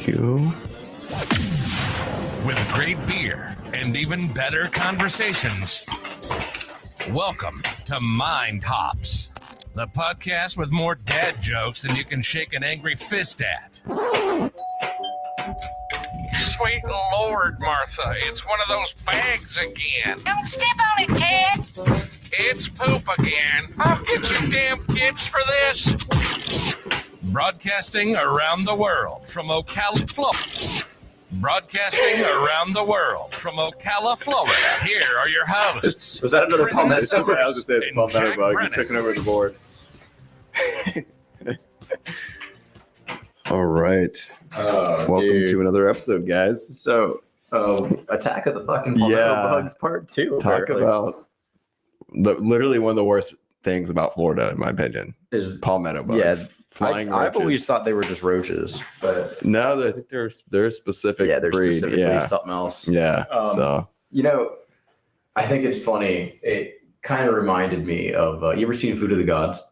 Q. With great beer and even better conversations. Welcome to Mind Hops, the podcast with more dad jokes than you can shake an angry fist at. Sweet Lord, Martha, it's one of those bags again. Don't step on it, Ted. It's poop again. I'll get you damn kids for this. Broadcasting around the world from Ocala, Florida. Florida. Here are your hosts. Was that another Trenton palmetto? Summers I was going to say it's and palmetto Jack bug. Brennan. He's picking over the board. All right. Welcome to another episode, guys. So, Attack of the fucking Palmetto Bugs Part 2. Talk about literally one of the worst things about Florida, in my opinion, is palmetto bugs. Yeah, flying I've roaches. always thought they were just roaches, but No, I think they're specific. yeah, they're breed. specifically something else. Yeah. So You know, I think it's funny. It kind of reminded me of you ever seen Food of the Gods?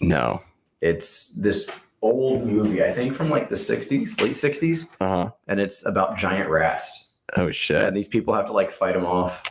no. It's this old movie, I think from like the 60s, late 60s, and it's about giant rats. Oh shit. And these people have to like fight them off.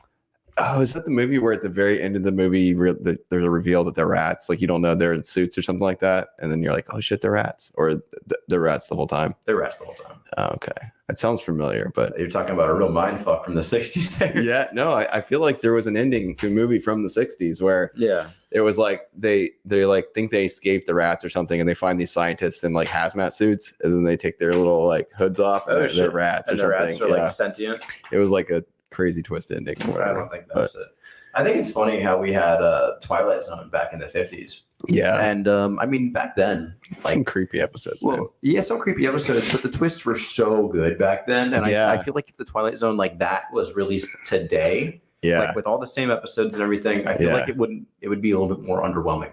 Oh, is that the movie where at the very end of the movie there's a reveal that they're rats? Like you don't know they're in suits or something like that, and then you're like, oh shit, they're rats, or they're rats the whole time. They're rats the whole time. Oh, okay, that sounds familiar, but You're talking about a real mind fuck from the 60s there. yeah, no, I feel like there was an ending to a movie from the 60s where Yeah. it was like they like think they escaped the rats or something, and they find these scientists in like hazmat suits, and then they take their little like hoods off, and they're rats And or the something. rats are like sentient. It was like a crazy twist ending. Or whatever. I don't think that's it. I think it's funny how we had Twilight Zone back in the 50s. Yeah, And I mean, back then, some like, creepy episodes. Man. well, yeah, some creepy episodes, but the twists were so good back then. And Yeah. I feel like if the Twilight Zone like that was released today, Yeah, like with all the same episodes and everything, I feel Yeah. like it would be a little bit more underwhelming.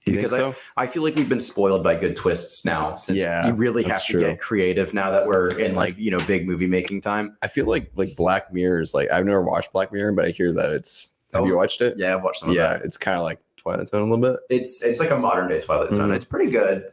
you think because so? I feel like we've been spoiled by good twists now, since Yeah, you really have that's to true. get creative now that we're in like, big movie making time. I feel like Black Mirror is like I've never watched Black Mirror, but I hear that it's. Have you watched it? Yeah, I've watched some of Yeah, that. it's kind of like Twilight Zone a little bit. It's like a modern day Twilight Zone. Mhm. It's pretty good.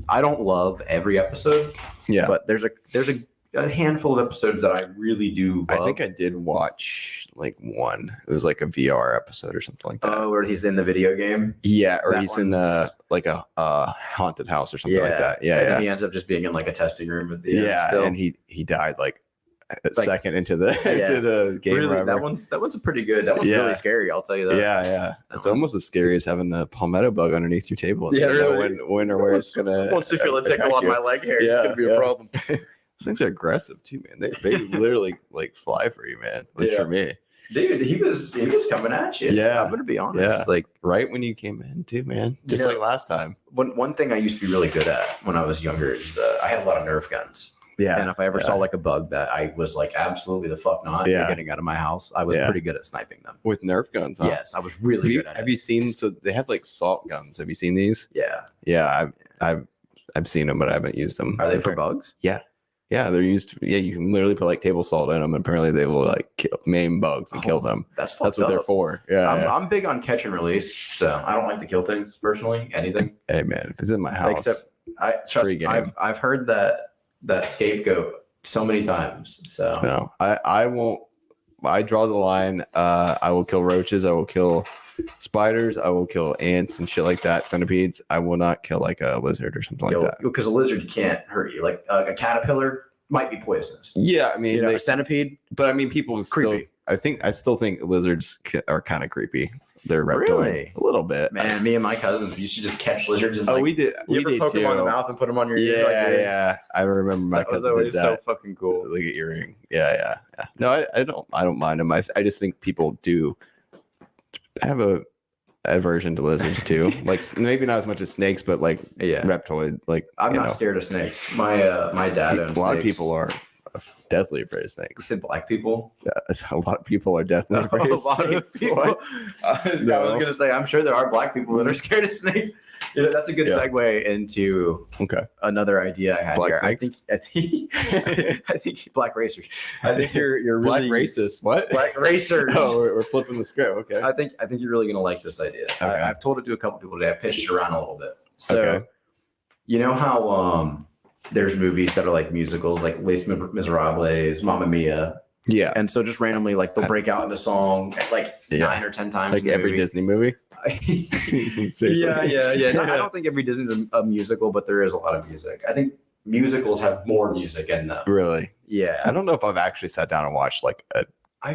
I don't love every episode, Yeah, but there's a handful of episodes that I really do love. I think I did watch like one. It was like a VR episode or something like that. where he's in the video game. Yeah, or that he's in one's- like a haunted house or something like that. Yeah, and yeah, then he ends up just being in like a testing room at the end. yeah. Still. And he died like a second into the Yeah. into the game. Really, Whatever. that one's a pretty good. That one's Yeah. really scary. I'll tell you that. Yeah, yeah. It's almost as scary as having the palmetto bug underneath your table. Yeah, You know really. when or where it's gonna. Once you feel it take a lot of my leg hair, it's Yeah, gonna be a yeah. problem. These things are aggressive too, man. They literally like fly for you, man. At least Yeah. for me. Dude, he was coming at you. Yeah. I'm gonna be honest. Yeah. Like Right when you came in too, man. Just You know- like last time. one thing I used to be really good at when I was younger is I had a lot of Nerf guns. Yeah. And if I ever yeah. saw like a bug that I was like, absolutely the fuck not, you're Yeah. getting out of my house, I was Yeah. pretty good at sniping them. With Nerf guns, huh? Yes, I was really good at have it. you seen? So they have like salt guns. Have you seen these? Yeah. Yeah, I've seen them, but I haven't used them. Are they for bugs? Yeah, they're used. Yeah, you can literally put like table salt in them, and apparently they will like maim bugs and kill them. That's That's fucked what they're up. for. Yeah, I'm big on catch and release, so I don't like to kill things personally, anything. Hey man, if it's in my house, Except free game. I've heard that scapegoat so many times. So no, I won't. I draw the line. I will kill roaches. I will kill spiders. I will kill ants and shit like that. Centipedes. I will not kill like a lizard or something like that. because a lizard can't hurt you. Like a caterpillar might be poisonous. Yeah, I mean, A centipede. but I mean, people still. Creepy. I still think lizards are kind of creepy. They're reptoid Really? a little bit. Man, me and my cousins used to just catch lizards and Oh, like, we did. you We ever did poke too. them on the mouth and put them on your ear? Yeah, like your ears? yeah. I remember my That was cousin did always so that. fucking cool. Like an earring. Yeah. No, I don't mind them. I just think people do have a aversion to lizards too. Like maybe not as much as snakes, but like Yeah. reptoid. Like I'm you not know, scared of snakes. My dad owns a lot of snakes. people are deathly afraid of You snakes. said black people? Yeah, a lot of people are deathly afraid A of lot of snakes. people. What? I was No. going to say, I'm sure there are black people that are scared of snakes. That's a good Yeah. segue into Okay. another idea I had Black here. snakes? I think black racers. I think you're Black really racist. What? black racers. Oh, we're flipping the script. Okay. I think you're really gonna like this idea. Okay. I've told it to a couple people today. I pitched it around a little bit. So Okay. you know how there's movies that are like musicals, like Les Miserables, Mamma Mia. Yeah. And so just randomly, like they'll break out into song like 9 or 10 times. Like every Disney movie. Yeah. I don't think every Disney's a musical, but there is a lot of music. I think musicals have more music in them. Really? Yeah. I don't know if I've actually sat down and watched like a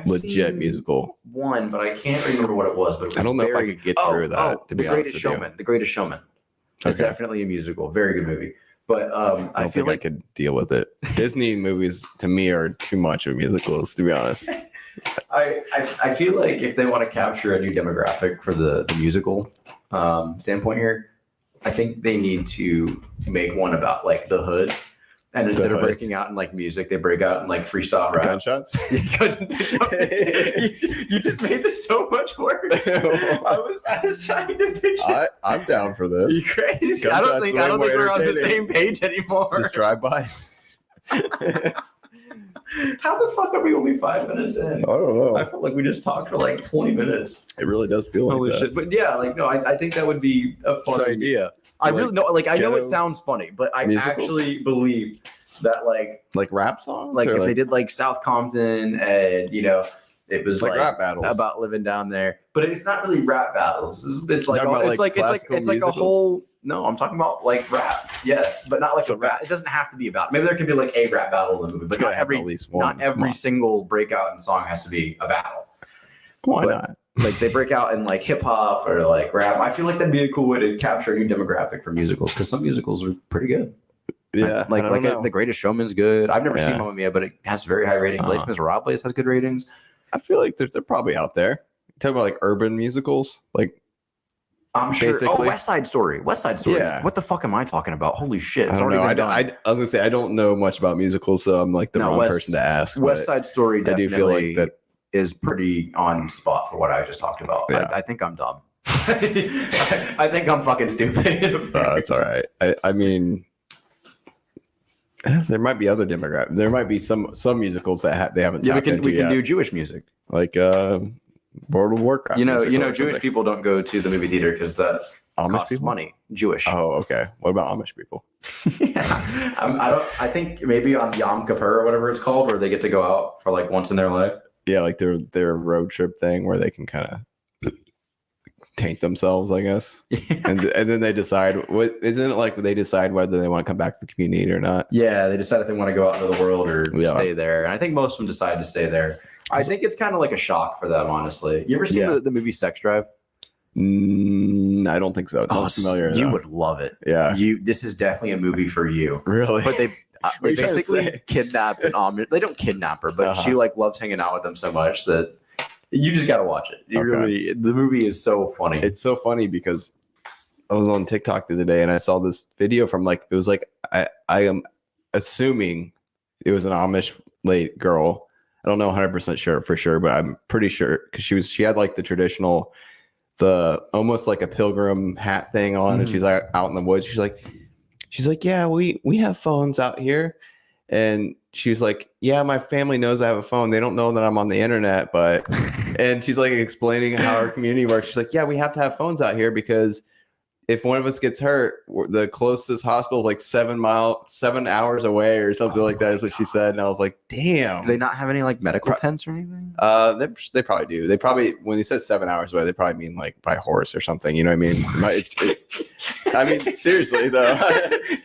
legit musical. One, but I can't remember what it was. But it was I don't know if I could get through that. To be honest with you. The Greatest Showman. It's definitely a musical. Very good movie. But I feel think like I could deal with it. Disney movies to me are too much of musicals, to be honest. I feel like if they want to capture a new demographic for the musical standpoint here, I think they need to make one about like the hood. And instead of breaking out in like music, they break out in like freestyle rap. Gunshots? You just made this so much worse. I was trying to picture. I'm down for this. You crazy? I don't think we're on the same page anymore. Just drive by. How the fuck are we only 5 minutes in? I don't know. I felt like we just talked for like 20 minutes. It really does feel like that. Shit. But yeah, like no, I think that would be a fun idea. I really know, like I know it sounds funny, but I actually believe that like rap songs, like if they did like South Compton and it was like rap battles about living down there, but it's not really rap battles. It's like it's like a whole. No, I'm talking about like rap. Yes, but not like a rap. It doesn't have to be about. Maybe there could be like a rap battle in the movie, but not every single breakout in song has to be a battle. Why not? Like they break out in like hip hop or like rap. I feel like that'd be a cool way to capture a new demographic for musicals because some musicals are pretty good. Yeah, The Greatest Showman's good. I've never seen Mamma Mia, but it has very high ratings. Les Miserables has good ratings. I feel like they're probably out there. Talking about like urban musicals, like I'm sure. basically. West Side Story. Yeah. What the fuck am I talking about? Holy shit! It's I don't know. I was gonna say I don't know much about musicals, so I'm like the wrong person to ask. West Side Story. I do feel like that is pretty on spot for what I just talked about. Yeah. I think I'm dumb. I think I'm fucking stupid. It's all right. I mean, there might be other demographics. There might be some musicals that they haven't. We can do Jewish music, like World of Warcraft. Jewish people don't go to the movie theater because that costs money. Jewish. Oh, okay. What about Amish people? I think maybe on Yom Kippur or whatever it's called, where they get to go out for like once in their life. Yeah, like their road trip thing where they can kind of taint themselves, I guess. and then they decide. Isn't it like they decide whether they want to come back to the community or not? Yeah, they decide if they want to go out into the world or stay there. And I think most of them decide to stay there. I think it's kind of like a shock for them, honestly. You ever seen the movie Sex Drive? I don't think so. It sounds familiar. You would love it. Yeah. This is definitely a movie for you. Really? But they basically kidnap an Amish. They don't kidnap her, but she like loves hanging out with them so much that you just got to watch it. The movie is so funny. It's so funny because I was on TikTok the other day and I saw this video from I am assuming it was an Amish late girl. I don't know 100% sure for sure, but I'm pretty sure because she had like the traditional, almost like a pilgrim hat thing on, and she's like out in the woods. She's like, yeah, we have phones out here, and she's like, yeah, my family knows I have a phone. They don't know that I'm on the internet, but and she's like explaining how our community works. She's like, yeah, we have to have phones out here because if one of us gets hurt, the closest hospital is like 7 hours away or something like that is what she said. And I was like, damn. Do they not have any like medical tents or anything? They probably do. They probably, when he says 7 hours away, they probably mean like by horse or something. You know what I mean? I mean, seriously though.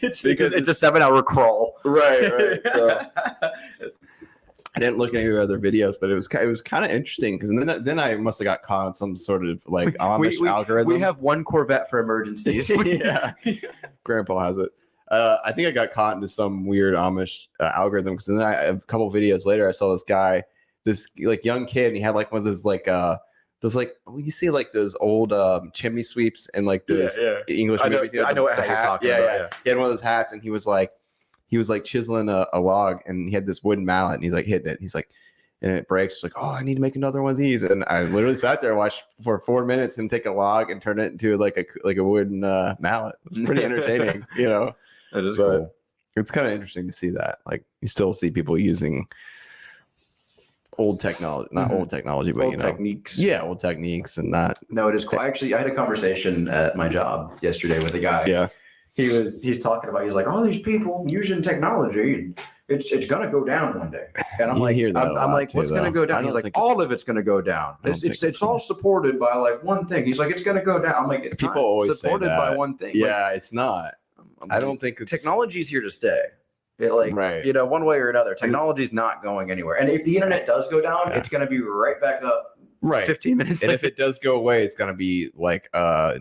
Because it's a 7 hour crawl. Right. So. I didn't look at any other videos, but it was kind of interesting because then I must have got caught on some sort of like Amish algorithm. We have one Corvette for emergencies. Yeah, Grandpa has it. I think I got caught into some weird Amish algorithm because then a couple of videos later I saw this guy, this like young kid, and he had like one of those like you see like those old chimney sweeps and like those English movies. I know what you're talking about. Yeah. He had one of those hats, and he was like chiseling a log, and he had this wooden mallet, and he's like hitting it. He's like, and it breaks. He's like, oh, I need to make another one of these. And I literally sat there and watched for 4 minutes him take a log and turn it into like a wooden mallet. It's pretty entertaining, you know. That is cool. It's kind of interesting to see that. Like you still see people using old technology, not old technology, but old techniques. Yeah, old techniques and that. No, it is cool. Actually, I had a conversation at my job yesterday with a guy. Yeah. he's talking about, he's like, all these people using technology, and it's gonna go down one day. And I'm You like, hear that a I'm lot like, too, what's gonna though. go I down? don't He's like, think all of it's gonna go down. I don't think It's all supported by like one thing. He's like, it's gonna go down. I'm like, it's People not always say supported by that. one thing. Yeah, it's not. Like, I don't think it's technology's here to stay. Right. You know, one way or another, technology's not going anywhere. And if the internet does go down, it's going to be right back up. right. 15 minutes And later. if it does go away, it's gonna be like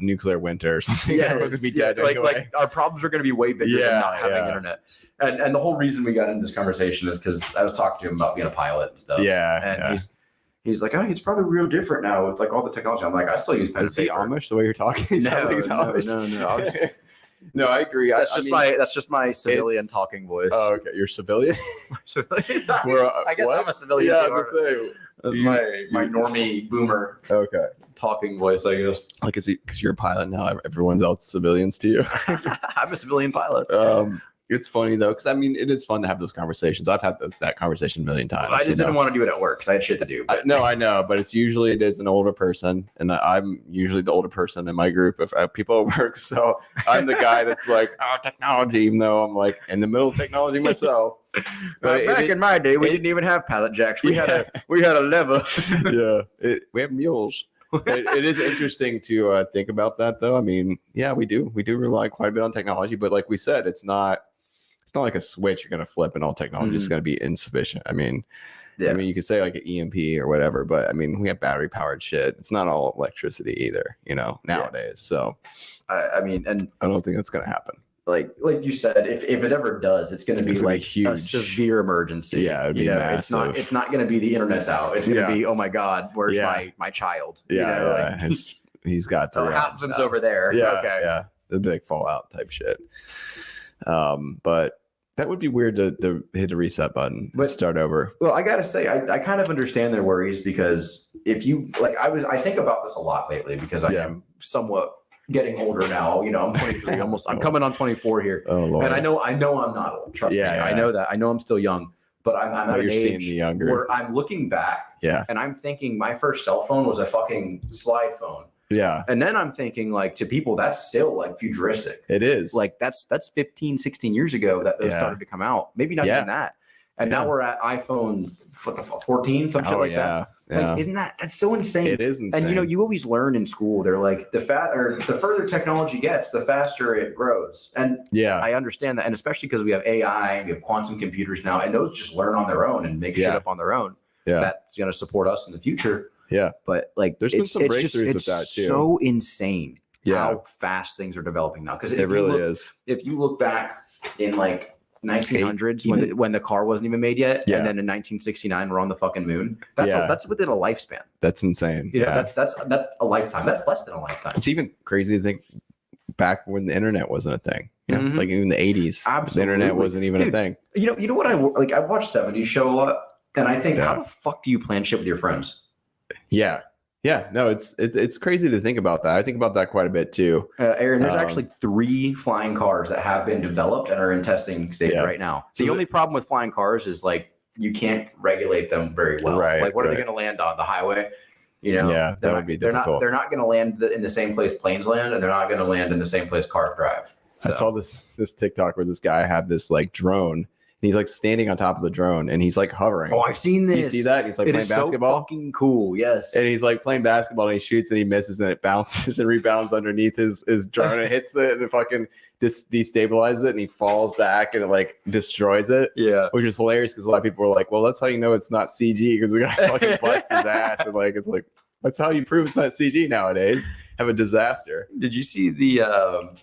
nuclear winter or something. Yeah, Everyone's gonna be dead like anyway. our problems are going to be way bigger than not having Yeah. internet. And the whole reason we got into this conversation is because I was talking to him about being a pilot and stuff. And he's like, oh, it's probably real different now with like all the technology. I'm like, I still use pen and Is he paper. Amish the way you're talking? No, Sound like he's Amish. no. No, I agree. That's just my civilian it's- talking voice. Oh, okay. You're civilian. Civilian. We're, I guess what? I'm a civilian Yeah, too. I was gonna say. That's You- my normie boomer Okay. talking voice, I guess. Like, is it because you're a pilot now? Everyone's else civilians to you. I'm a civilian pilot. It's funny though, because I mean, it is fun to have those conversations. I've had that conversation a million times. I just didn't want to do it at work because I had shit to do. But No, I know, but it's usually it is an older person, and I'm usually the older person in my group of people at work. So I'm the guy that's like, oh, technology, even though I'm like in the middle of technology myself. But back in my day, we didn't even have pallet jacks. We had a lever. we have mules. It is interesting to think about that, though. I mean, yeah, we do rely quite a bit on technology, but like we said, it's not like a switch you're going to flip and all technology is going to be insufficient. I mean, you could say like an EMP or whatever, but I mean, we have battery powered shit. It's not all electricity either, nowadays. So, I mean, and I don't think that's going to happen. Like you said, if it ever does, it's going to be like huge. a severe emergency. Yeah, it'd be massive. It's not going to be the internet's out. It's going to be, oh my god, where's my child? He's got the happens over there. Yeah, okay. Yeah, the big Fallout type shit. But that would be weird to hit a reset button and start over. Well, I gotta say, I kind of understand their worries because if you like, I think about this a lot lately because I am somewhat getting older now. I'm 23, almost. I'm coming on 24 here, and I know I'm not old. Trust me, I know that. I know I'm still young, but I'm at an age where I'm looking back, and I'm thinking my first cell phone was a fucking slide phone. Yeah. And then I'm thinking like to people that's still like futuristic. It is. Like that's 15, 16 years ago that those started to come out. Maybe not even that. And now we're at iPhone 14, some shit like that. Like, isn't that's so insane? It is insane. And you always learn in school. They're like the further technology gets, the faster it grows. And I understand that. And especially because we have AI, we have quantum computers now, and those just learn on their own and make shit up on their own. Yeah. That's gonna support us in the future. Yeah, but like there's been some breakthroughs with that too. It's so insane how fast things are developing now. Because it really is. If you look back in like 1900s when the car wasn't even made yet, and then in 1969 we're on the fucking moon. That's within a lifespan. That's insane. That's a lifetime. That's less than a lifetime. It's even crazy to think back when the internet wasn't a thing. Like even the 80s, the internet wasn't even a thing. You know what I watch 70s show a lot, and I think, how the fuck do you plan shit with your friends? Yeah, no, it's crazy to think about that. I think about that quite a bit too. Aaron, there's actually 3 flying cars that have been developed and are in testing stage right now. The only problem with flying cars is like you can't regulate them very well. Like what are they going to land on? The highway? That would be difficult. They're not going to land in the same place planes land, and they're not going to land in the same place cars drive. So. I saw this TikTok where this guy had this like drone. He's like standing on top of the drone and he's like hovering. Oh, I've seen this. You see that? He's like playing basketball. So fucking cool. Yes. And he's like playing basketball and he shoots and he misses and it bounces and rebounds underneath his drone and hits and it fucking destabilizes it and he falls back and it like destroys it. Yeah. Which is hilarious because a lot of people were like, well, that's how you know it's not CG because the guy fucking busts his ass and like it's like that's how you prove it's not CG nowadays. Have a disaster. Did you see the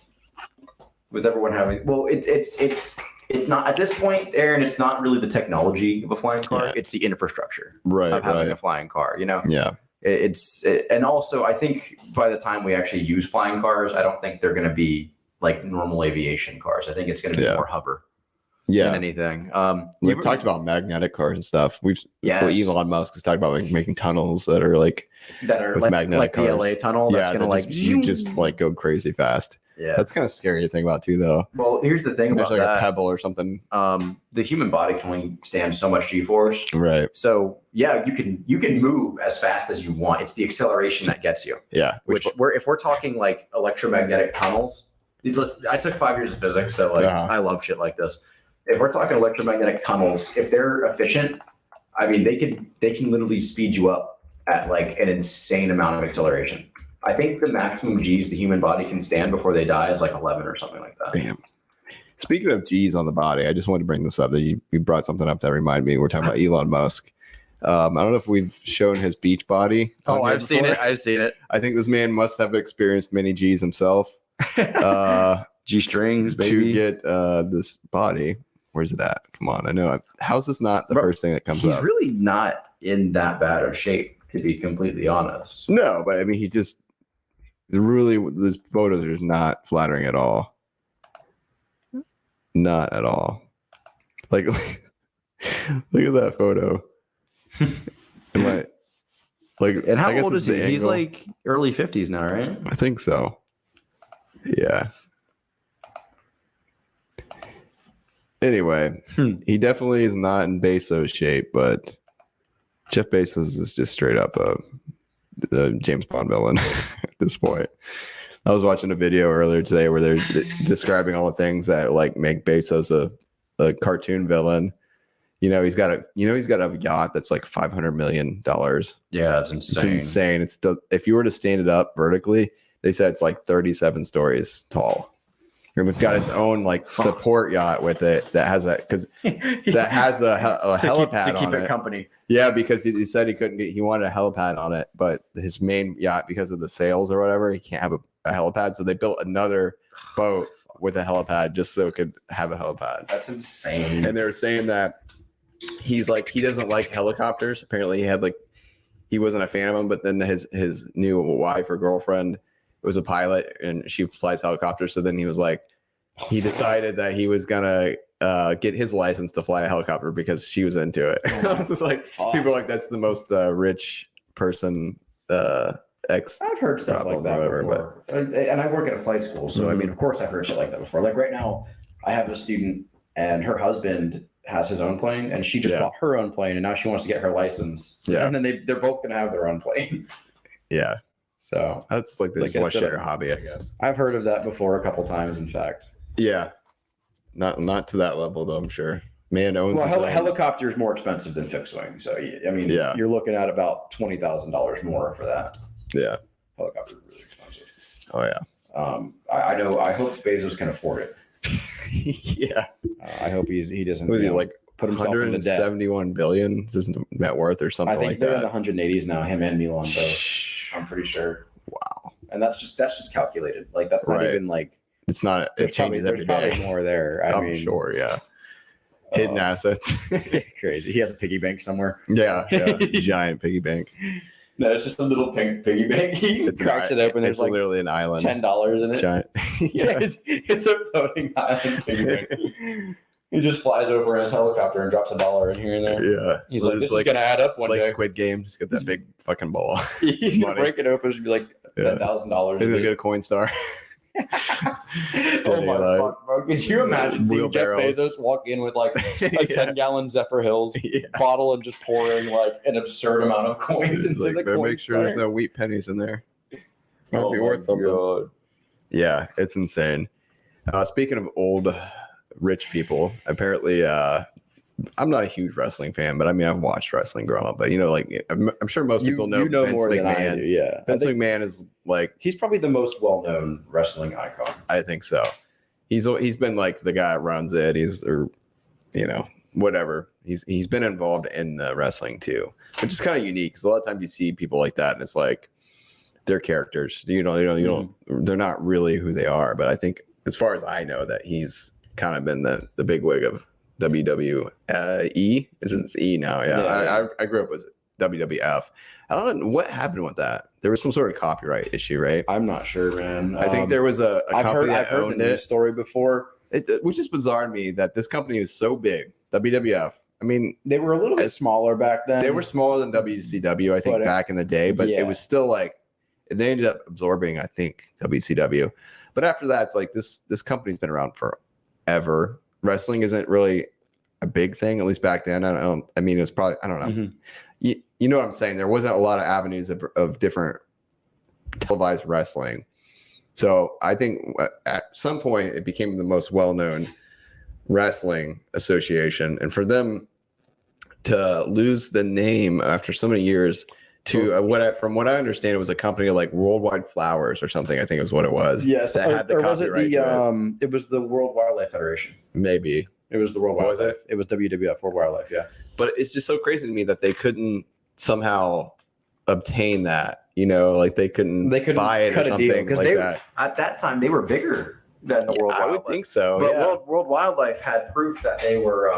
with everyone having it's not at this point, Aaron. It's not really the technology of a flying car; it's the infrastructure of having a flying car. Yeah. And also I think by the time we actually use flying cars, I don't think they're going to be like normal aviation cars. I think it's going to be more hover than anything. We've talked about magnetic cars and stuff. Elon Musk has talked about making tunnels that are like magnetic cars. The LA tunnel. That's going to just like go crazy fast. Yeah, that's kind of scary to think about too, though. Well, here's the thing about like a pebble or something. The human body can only stand so much G-force. Right. So yeah, you can move as fast as you want. It's the acceleration that gets you. Yeah. If we're talking like electromagnetic tunnels, Listen, I took 5 years of physics, so like I love shit like this. If we're talking electromagnetic tunnels, if they're efficient, I mean, they can literally speed you up at like an insane amount of acceleration. I think the maximum G's the human body can stand before they die is like 11 or something like that. Damn. Speaking of G's on the body, I just wanted to bring this up that you brought something up that reminded me. We're talking about Elon Musk. I don't know if we've shown his beach body. Oh, I've seen it. I've seen it. I think this man must have experienced many G's himself. G strings, baby. To get this body. Where's it at? Come on. I know. How's this not the first thing that comes up? He's really not in that bad of shape, to be completely honest. No, but I mean, these photos are not flattering at all. Not at all. Like, look at that photo. And how old is he? He's like early 50s now, right? I think so. Yeah. Anyway, he definitely is not in Bezos shape, but Jeff Bezos is just straight up the James Bond villain at this point. I was watching a video earlier today where they're describing all the things that like make Bezos a cartoon villain. He's got a yacht that's like $500 million. Yeah, it's insane. It's insane. If you were to stand it up vertically, they said it's like 37 stories tall. And it's got its own like support yacht with it that has a helipad to keep on it it. company. Yeah, because he said he wanted a helipad on it, but his main yacht, because of the sails or whatever, he can't have a helipad. So they built another boat with a helipad just so it could have a helipad. That's insane. And they were saying that he doesn't like helicopters. Apparently he wasn't a fan of them, but then his new wife or girlfriend was a pilot and she flies helicopters. So then he decided that he was gonna get his license to fly a helicopter because she was into it. It's just like people are like, that's the most rich person I've heard stuff like that before. And I work at a flight school, so I mean, of course I've heard shit like that before. Like right now, I have a student and her husband has his own plane, and she just bought her own plane, and now she wants to get her license. So, and then they're both gonna have their own plane. Yeah. So that's like they just want to share a hobby, I guess. I've heard of that before a couple times, in fact. Yeah. Not to that level though, I'm sure. Man owns. Well, helicopter is more expensive than fixed wing, so I mean, you're looking at about $20,000 more for that. Yeah, helicopter is really expensive. Oh yeah. I know. I hope Bezos can afford it. Yeah. I hope he doesn't. Was he like put himself into debt? 71 billion is his net worth or something like that? I think they're in the 180s now. Him and Elon both. I'm pretty sure. Wow. And that's just calculated. Like that's not even like. It's not. It changes every day. There's probably more there. I mean, sure. Yeah. Hidden assets. Crazy. He has a piggy bank somewhere. Yeah. Giant piggy bank. No, it's just a little pink piggy bank. He cracks it open. There's like literally an island. $10 in it. Giant. Yeah, it's a floating island piggy bank. He just flies over in his helicopter and drops $1 in here and there. Yeah. He's like, this is going to add up one day. Like Squid Game. Just get that big fucking ball. He's going to break it open. It's going to be like $10,000. He's going to get a coin star. Oh my fuck, bro. Could you imagine seeing Jeff Bezos walk in with like a 10-gallon Zephyr Hills bottle and just pouring like an absurd amount of coins into the coin? Make sure there's no wheat pennies in there. Might be worth something. God. Yeah, it's insane. Speaking of old rich people, apparently I'm not a huge wrestling fan, but I mean, I've watched wrestling growing up. But like, I'm sure most people know. You know Vince more McMahon. than I do. Yeah, Vince McMahon is like he's probably the most well-known wrestling icon. I think so. He's been like the guy that runs it. Whatever. He's been involved in the wrestling too, which is kind of unique because a lot of times you see people like that, and it's like they're characters. You don't. They're not really who they are. But I think, as far as I know, that he's kind of been the big wig of WWE. It's E now. Yeah. I grew up with WWF. I don't know what happened with that. There was some sort of copyright issue, right? I'm not sure, man. I think there was a company that I've heard owned the news story before. Which is bizarre to me that this company is so big, WWF. I mean, they were a little bit smaller back then. They were smaller than WCW, I think, back in the day, but it was still like they ended up absorbing, I think, WCW. But after that, it's like this company's been around forever. Wrestling isn't really a big thing, at least back then. I mean, it's probably, I don't know. Mm-hmm. You know what I'm saying? There wasn't a lot of avenues of different televised wrestling. So I think at some point it became the most well-known wrestling association, and for them to lose the name after so many years to from what I understand, it was a company like Worldwide Flowers or something. I think is what it was. Yes, that had the or was it copyright to it was the World Wildlife Federation. Maybe It was the World What was Wildlife. It was WWF World Wildlife. Yeah. but it's just so crazy to me that they couldn't somehow obtain that. You know, like they couldn't buy it or something like that. At that time, they were bigger than the World I Wildlife. would think so. But yeah. World Wildlife had proof that they were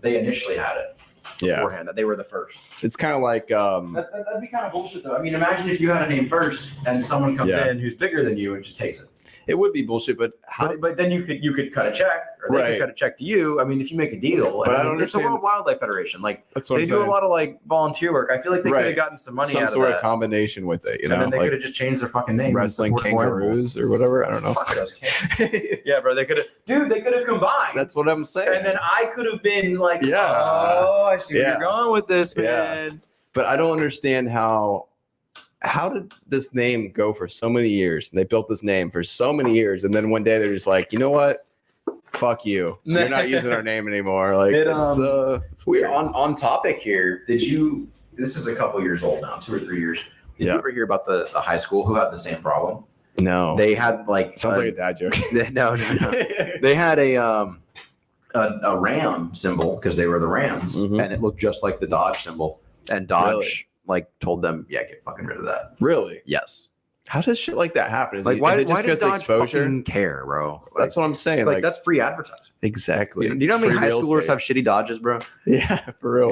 they initially had it beforehand, that they were the first. It's kind of like That'd be kind of bullshit, though. I mean, imagine if you had a name first and someone comes in who's bigger than you and just takes it. it would be bullshit, but how? But then you could cut a check, or they could cut a check to you. I mean, if you make a deal, But I don't it's the understand- World Wildlife Federation. Like That's what they I'm do a saying. lot of like volunteer work. I feel like they could have gotten some money Some out of sort that. of combination with it, you know, and then they like could have just changed their fucking name. and wrestling supported more animals. kangaroos or whatever. I don't know. Fuck those kangaroos. Yeah, bro. They could have, dude. They could have combined. That's what I'm saying. and then I could have been like, Yeah. oh, I see where Yeah. you're going with this, Yeah. man. But I don't understand how did this name go for so many years? They built this name for so many years, and then one day they're just like, you know what? Fuck you. You're not using our name anymore. Like it's weird. On topic here, did you? This is a couple years old now, 2 or 3 years. Did you ever hear about the high school who had the same problem? No. They had like Sounds like a dad joke. no. They had a ram symbol because they were the Rams, Mhm. and it looked just like the Dodge symbol. And Dodge like told them, yeah, get fucking rid of that. Really? Yes. How does shit like that happen? Is Like it why just does because Dodge exposure? fucking care, bro? That's what I'm saying. Like that's free advertising. exactly. Do you know how many Free high real schoolers estate. have shitty Dodges, bro? Yeah, for real.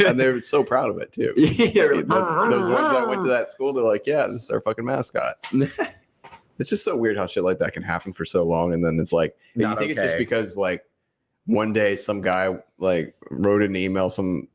And they're so proud of it too. Yeah, really. Those ones that went to that school, they're like, yeah, this is our fucking mascot. It's just so weird how shit like that can happen for so long, and then it's like, you Not think it's just okay. because like one day some guy like wrote an email, some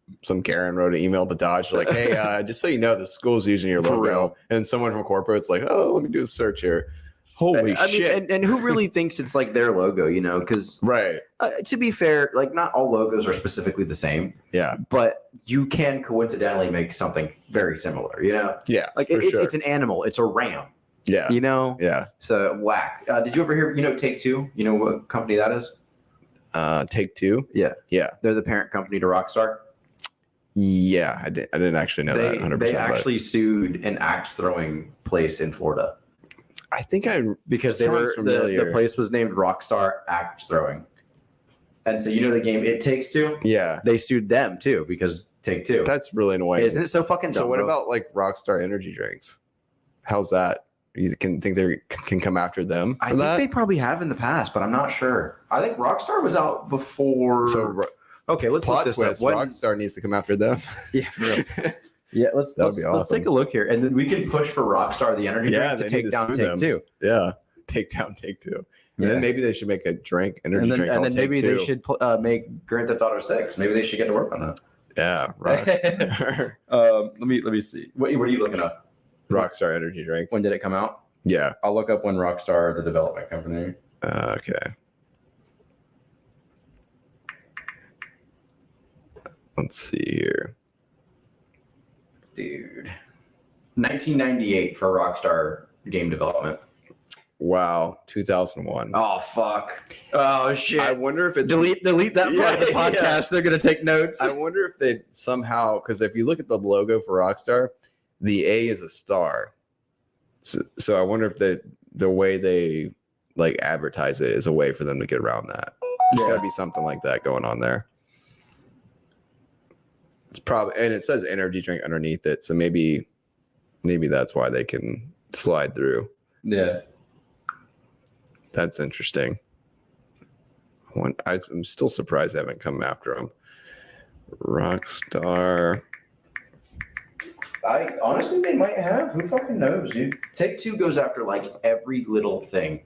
Karen wrote an email to Dodge like, hey, just so you know, the school's using your For logo, real. and someone from corporate's like, oh, let me do a search here. Holy I shit! mean, and who really thinks it's like their logo, you know? Because Right? to be fair, like not all logos are specifically the same, Yeah, but you can coincidentally make something very similar, you know? yeah. Like for sure. it's an animal, it's a ram, yeah, you know? yeah. So whack. Did you ever hear, Take Two? You know what company that is? Take Two. Yeah. Yeah, They're the parent company to Rockstar. yeah. I didn't actually know that 100%. They but actually sued an axe throwing place in Florida I think I because Sounds the familiar. place was named Rockstar Axe Throwing. And so the game It Takes Two? yeah. They sued them too because Take Two. That's really annoying. Isn't it so fucking dumb? So what bro? about like Rockstar energy drinks? How's that? You think they can come after them? I for think that? they probably have in the past, but I'm not sure. I think Rockstar was out before. So okay, let's plot look this twist: up. When- Rockstar needs to come after them. Yeah, for real. Yeah, let's That would be let's awesome. take a look here, and then we can push for Rockstar the energy Yeah, drink to they take need to down sue Take them. Two. Yeah, take down, take two. And Yeah. then maybe they should make a drink, energy And then, drink. and called then maybe Take they Two. should make Grand Theft Auto 6. Maybe they should get to work on that. Yeah, Rockstar, Let me see. What are you looking up? Rockstar energy drink. When did it come out? Yeah. I'll look up when Rockstar, the development company. Okay. Let's see here. Dude. 1998 for Rockstar game development. Wow, 2001. Oh, fuck. Oh, shit. I wonder if it's delete that part of the Yeah, podcast. yeah. They're going to take notes. I wonder if they somehow, because if you look at the logo for Rockstar, the A is a star. So I wonder if the way they like advertise it is a way for them to get around that. There's got to be something like that going on there. It's probably, and it says energy drink underneath it, so maybe that's why they can slide through. Yeah. That's interesting. I'm still surprised they haven't come after him. Rockstar. I honestly, they might have. Who fucking knows, dude? Take Two goes after like every little thing.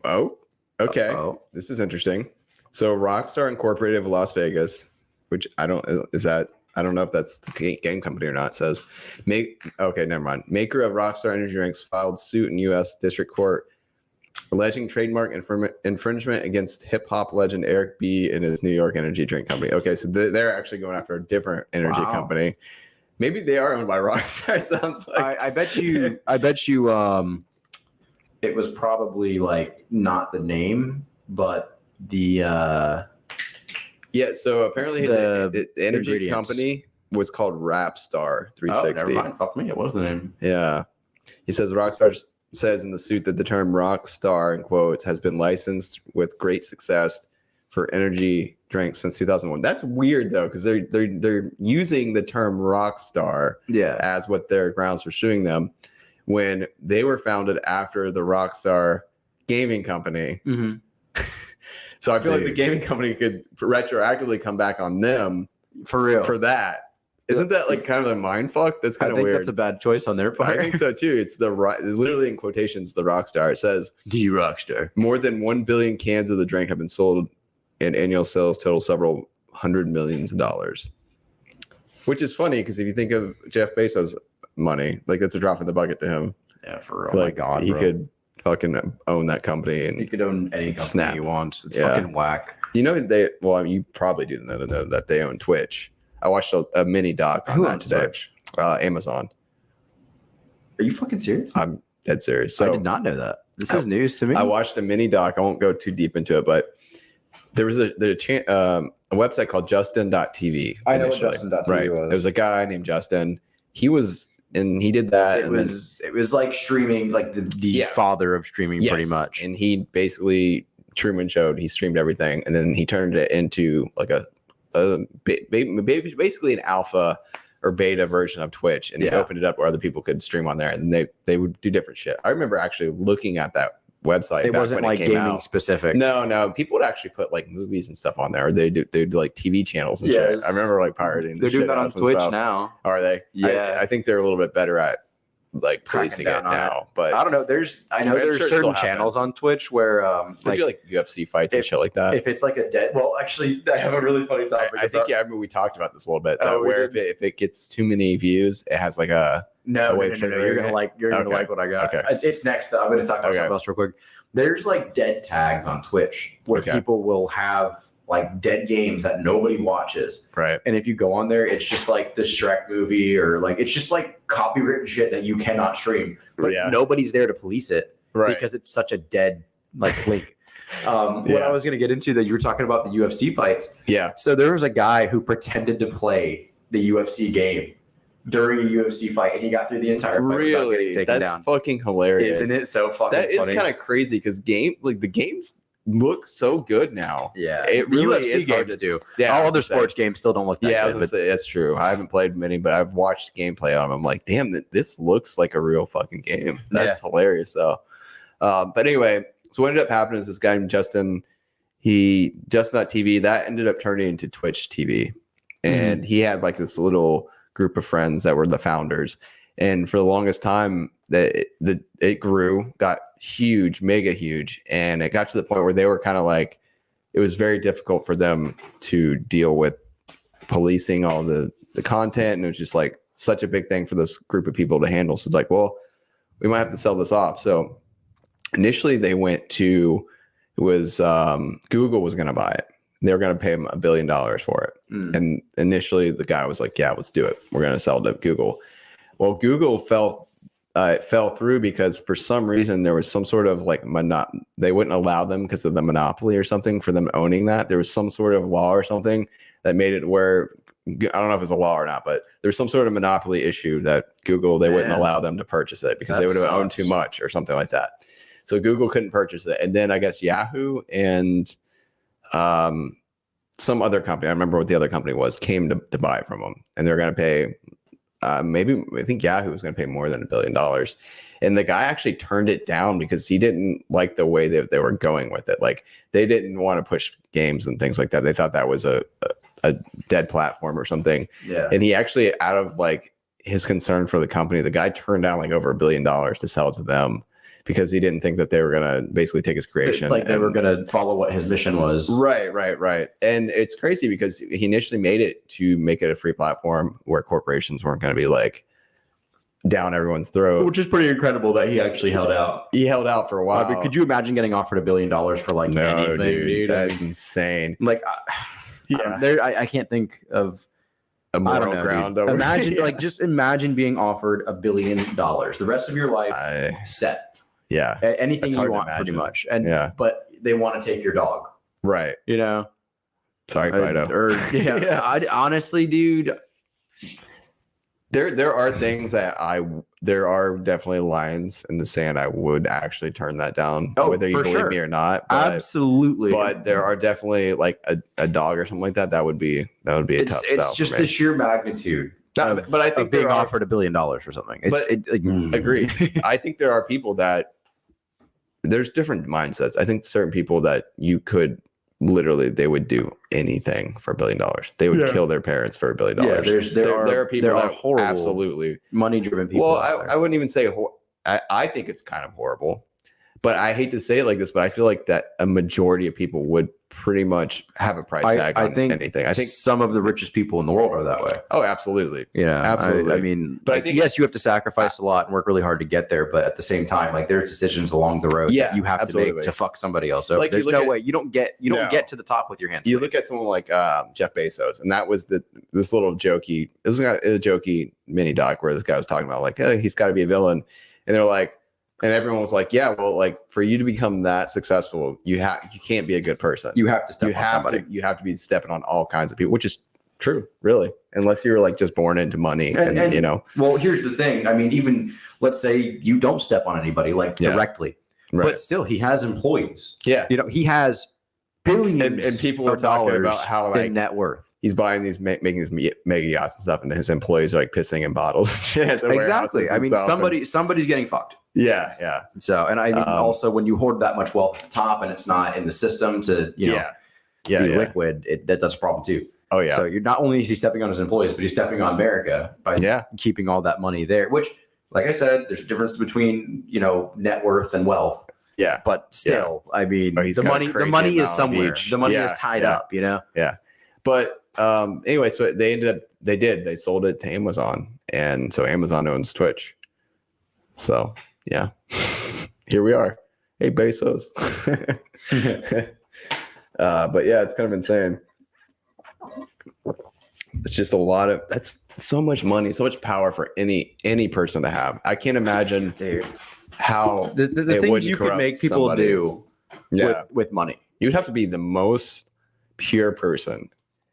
Oh, okay. Uh-oh. This is interesting. So Rockstar Incorporated of Las Vegas, which I don't know if that's the game company or not. It says okay, never mind. Maker of Rockstar Energy Drinks filed suit in U.S. District Court alleging trademark infringement against hip hop legend Eric B. and his New York energy drink company. Okay, so they're actually going after a different energy company. Maybe they are owned by Rockstar. It sounds like. I bet you. it was probably like not the name, but the Yeah, so apparently the energy ingredients. company was called Rapstar oh, 360. never mind. Fuck me. It was the name. Yeah. He says Rockstar says in the suit that the term Rockstar, in quotes, has been licensed with great success for energy drinks since 2001. That's weird though, because they're using the term Rockstar as what their grounds for suing them when they were founded after the Rockstar gaming company. Mm-hmm. So I feel like the gaming company could retroactively come back on them For real. for that. Isn't that like kind of a mind fuck? That's kind of weird. That's a bad choice on their part. I think so too. It's literally in quotations, the Rockstar. It says the Rockstar. more than 1 billion cans of the drink have been sold, and annual sales total several $100 million. Which is funny because if you think of Jeff Bezos' money, like that's a drop in the bucket to him. Yeah, for real. Like, oh my God, he bro. could fucking own that company, and He could own any company Snap. he wants. It's Yeah. fucking whack. you know you probably do know that they own Twitch. I watched a mini doc on Who that owns today. Twitch? Amazon. Are you fucking serious? I'm dead serious. I So did not know that. This is news to me. I watched a mini doc. I won't go too deep into it, but there was a website called Justin.tv. I know what initially. Justin.tv right. was. There was a guy named Justin. He did that. It was like streaming, like the Yeah. father of streaming, Yes. pretty much. And he basically Truman showed. He streamed everything, and then he turned it into like basically an alpha or beta version of Twitch, and he opened it up where other people could stream on there, and they would do different shit. I remember actually looking at that website. It back wasn't when like it came gaming out. specific. No, people would actually put like movies and stuff on there. Or they'd do like TV channels and Yes. shit. I remember like pirating. They're the doing shit that out on of some Twitch stuff. now. Are they? Yeah. I think they're a little bit better at like Cracking policing down it on now. But I don't know. I know I'm there's sure it certain still channels happens. on Twitch where they do like UFC fights and shit like that. if it's like a dead. Well, actually, I have a really funny topic. I think I remember we talked about this a little bit. Oh, we where did? if it gets too many views, it has like a No, way no, of no, no. You're triggering gonna it? like what I got. Okay. It's next. I'm gonna talk about Okay. something else real quick. There's like dead tags on Twitch where Okay. people will have like dead games that nobody watches. right. And if you go on there, it's just like the Shrek movie or like it's just like copywritten shit that you cannot stream. But Yeah. nobody's there to police it Right. because it's such a dead like link. What Yeah. I was gonna get into that you were talking about the UFC fights. Yeah. So there was a guy who pretended to play the UFC game during a UFC fight, and he got through the entire fight without Really? getting taken That's down. fucking hilarious. Isn't it so fucking That is funny? kind of crazy because the games look so good now. Yeah, It the really UFC is hard games to- do. Yeah, I All was other gonna say. sports games still don't look that Yeah, I was good. gonna say, that's true. I haven't played many, but I've watched gameplay on them. I'm like, damn, this looks like a real fucking game. That's hilarious, though. But anyway, so what ended up happening is this guy named Justin, Justin.tv, that ended up turning into Twitch TV. And he had like this little group of friends that were the founders. And for the longest time, it grew, got huge, mega huge. And it got to the point where they were kind of like, it was very difficult for them to deal with policing all the content. And it was just like such a big thing for this group of people to handle. So it's like, well, we might have to sell this off. So initially they went to, Google was going to buy it. They were going to pay him $1 billion for it. And initially the guy was like, yeah, let's do it. We're going to sell it to Google. Well, Google fell through because for some reason there was some sort of like they wouldn't allow them because of the monopoly or something for them owning that. There was some sort of law or something that made it where, I don't know if it's a law or not, but there was some sort of monopoly issue that Google, they wouldn't allow them to purchase it because they would have owned too much or something like that. So Google couldn't purchase it. And then I guess Yahoo and some other company, I remember what the other company was, came to buy it from them. And they're going to pay I think Yahoo was going to pay more than $1 billion. And the guy actually turned it down because he didn't like the way that they were going with it. Like they didn't want to push games and things like that. They thought that was a dead platform or something. Yeah. And he actually, out of like his concern for the company, the guy turned down like over $1 billion to sell it to them because he didn't think that they were going to basically take his creation. Like they were going to follow what his mission was. Right. And it's crazy because he initially made it to make it a free platform where corporations weren't going to be like down everyone's throat. Which is pretty incredible that he actually held out. He held out for a while. But could you imagine getting offered $1 billion for like anything, dude? That's insane. Like, I can't think of a moral ground. Over imagine, like, just imagine being offered $1 billion. The rest of your life set. Yeah. Anything That's you hard to want, pretty imagine. much. And Yeah. but they want to take your dog. Right. You know. Sorry, Fido. Yeah. Honestly, dude. There are things that there are definitely lines in the sand. I would actually turn that down, whether you believe me or not. Absolutely. But there are definitely like a dog or something like that. That would be a tough sell. It's just the sheer magnitude. But I think being there are, offered $1 billion or something. Agreed. I think there are people that there's different mindsets. I think certain people that you could literally they would do anything for $1 billion. They would kill their parents for $1 billion. Yeah, there are people that horrible, absolutely money-driven people. Well, I wouldn't even say I think it's kind of horrible, but I hate to say it like this, but I feel like that a majority of people would pretty much have a price tag on anything. I think some of the richest people in the world are that way. Oh, absolutely. Yeah, absolutely. I mean, but like, I think yes, you have to sacrifice a lot and work really hard to get there, but at the same time, like there's decisions along the road that you have to make to fuck somebody else. So there's no way you don't get to the top with your hands. You look at someone like Jeff Bezos, and that was this little jokey. It was a jokey mini doc where this guy was talking about like, oh, he's got to be a villain, and they're like. And everyone was like, "Yeah, well, like for you to become that successful, you can't be a good person. You have to step on somebody. You have to be stepping on all kinds of people, which is true, really. Unless you're like just born into money, and you know. Well, here's the thing. I mean, even let's say you don't step on anybody like directly, but still, he has employees. Yeah, you know, he has billions and people were talking about how like in net worth. He's buying these, making these mega yachts and stuff, and his employees are like pissing in bottles. Exactly. I mean, somebody's getting fucked. Yeah. So, and I mean, also when you hoard that much wealth at the top and it's not in the system to, be liquid, that's a problem too. Oh yeah. So you're not only is he stepping on his employees, but he's stepping on America by keeping all that money there. Which, like I said, there's a difference between net worth and wealth. Yeah. But still, I mean, the money is somewhere. The money is tied up. Yeah. But anyway, so they sold it to Amazon, and so Amazon owns Twitch. So yeah, here we are. Hey Bezos. But yeah, it's kind of insane. It's just that's so much money, so much power for any person to have. I can't imagine how the things you could make people do with money. You'd have to be the most pure person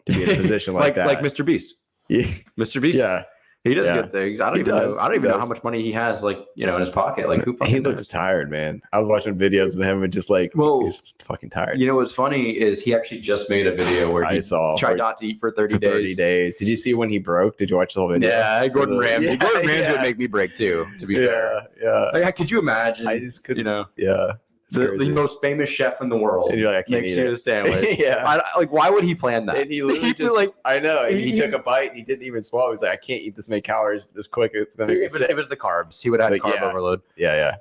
to be in a position like that. Like Mr. Beast. Yeah. Mr. Beast. Yeah. He does good things. I don't even know how much money he has, like, in his pocket. Like, who fucking He looks tired, man. I was watching videos of him and just like, he's fucking tired. You know what's funny is he actually just made a video where he tried not to eat for 30 days. 30 days. Did you see when he broke? Did you watch the whole video? Yeah, Gordon Ramsay. Gordon Ramsay would make me break too, to be fair. Yeah. Like, could you imagine? I just couldn't. Yeah. The most famous chef in the world and you're like, makes you a sandwich. Yeah. Why would he plan that? And he literally just, I know. And he took a bite and he didn't even swallow. He's like, I can't eat this many calories this quick. It's going to make me sick. It was the carbs. He would have had carb overload. Yeah.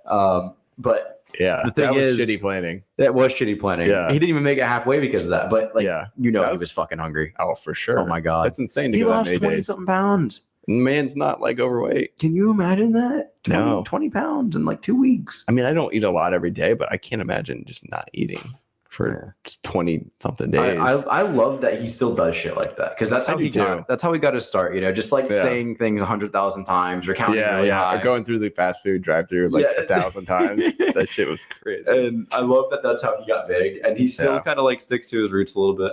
But yeah, the thing that was is, shitty planning. That was shitty planning. Yeah. He didn't even make it halfway because of that. But he was fucking hungry. Oh, for sure. Oh my God. That's insane. He lost 20-something pounds. Man's not like overweight. Can you imagine that? 20 pounds in like 2 weeks. I mean, I don't eat a lot every day, but I can't imagine just not eating for 20 something days. I love that he still does shit like that because that's how he got his start. Just like saying things 100,000 times or counting really high. Or going through the fast food drive-through like 1,000 times. That shit was crazy. And I love that that's how he got big, and he still kind of like sticks to his roots a little bit.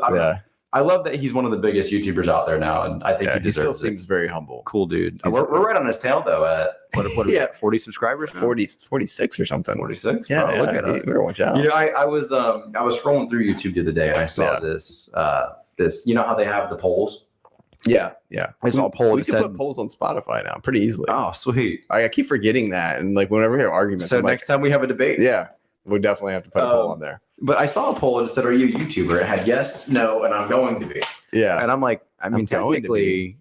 I love that he's one of the biggest YouTubers out there now, and I think he still seems very humble. Cool dude. We're right on his tail though. At what are we at? 40 subscribers now? 46 or something. 46. Yeah, look at us. Better watch out. I was scrolling through YouTube the other day, and I saw this. You know how they have the polls? Yeah. I saw a poll. We can put polls on Spotify now pretty easily. Oh, sweet. I keep forgetting that, and like whenever we have arguments, so next time we have a debate, we definitely have to put a poll on there. But I saw a poll and it said, "Are you a YouTuber?" It had yes, no, and I'm going to be. Yeah. And I'm like, I mean, technically,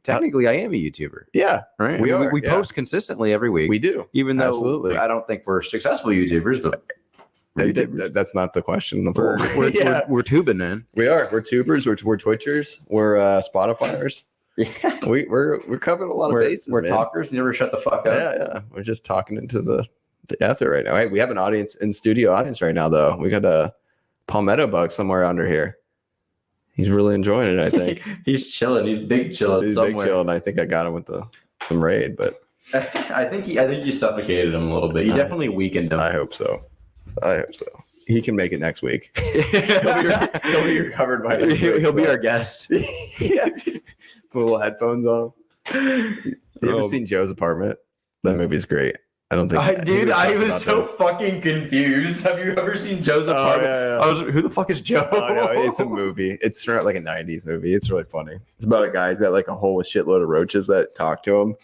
I am a YouTuber. Yeah. Right. We post consistently every week. We do. Even though I don't think we're successful YouTubers, but that's not the question. We're tubing, man. We are. We're tubers. We're Twitchers. We're Spotifyers. Yeah. We're covering a lot of bases. We're talkers. Never shut the fuck up. Yeah. We're just talking into the ether right now. Hey, we have an audience in studio audience right now, though. We got a palmetto bug somewhere under here. He's really enjoying it, I think. He's chilling. He's big chilling somewhere. Big chilling. I think I got him with some raid, but I think he suffocated him a little bit. He definitely weakened him. I hope so. He can make it next week. he'll be recovered by next week. He'll be our guest. Yeah. Put little headphones on. You ever seen Joe's Apartment? That movie's great. I don't think. I was so fucking confused. Have you ever seen Joe's Apartment? Yeah. I was who the fuck is Joe? Oh, no, it's a movie. It's from like a 90s movie. It's really funny. It's about a guy who's got like a whole shitload of roaches that talk to him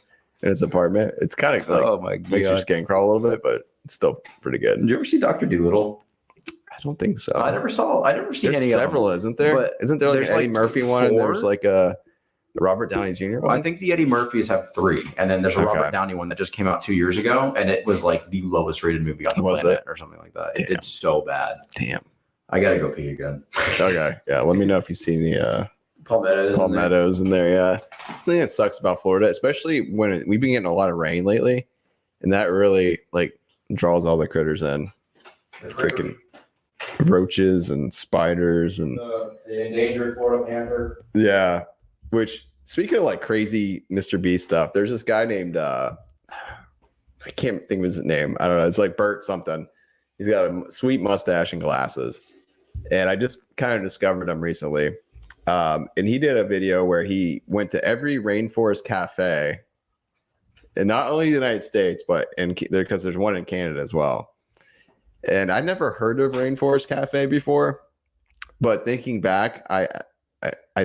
in his apartment. It's kind of like, oh my god, makes your skin crawl a little bit, but it's still pretty good. Did you ever see Dr. Dolittle? I don't think so. I never seen There's any several, of them. isn't there? But Isn't there like an there's Eddie like Murphy one and there's 4? like a Robert Downey Jr. one? I think the Eddie Murphys have 3, and then there's a Okay. Robert Downey one that just came out 2 years ago, and it was like the lowest rated movie on the Was planet it? or something like that. It Damn. did so bad. Damn. I gotta go pee again. Okay. Yeah. Let me know if you see the Palmettos. palmettos in there. Yeah. It's the thing that sucks about Florida, especially when we've been getting a lot of rain lately, and that really like draws all the critters in. Freaking roaches and spiders and The endangered Florida panther. yeah. Which speaking of like crazy Mr. Beast stuff, there's this guy named I can't think of his name. I don't know. It's like Bert something. He's got a sweet mustache and glasses, and I just kind of discovered him recently. And he did a video where he went to every rainforest cafe, and not only the United States, but because there's one in Canada as well. And I never heard of Rainforest Cafe before, but thinking back, I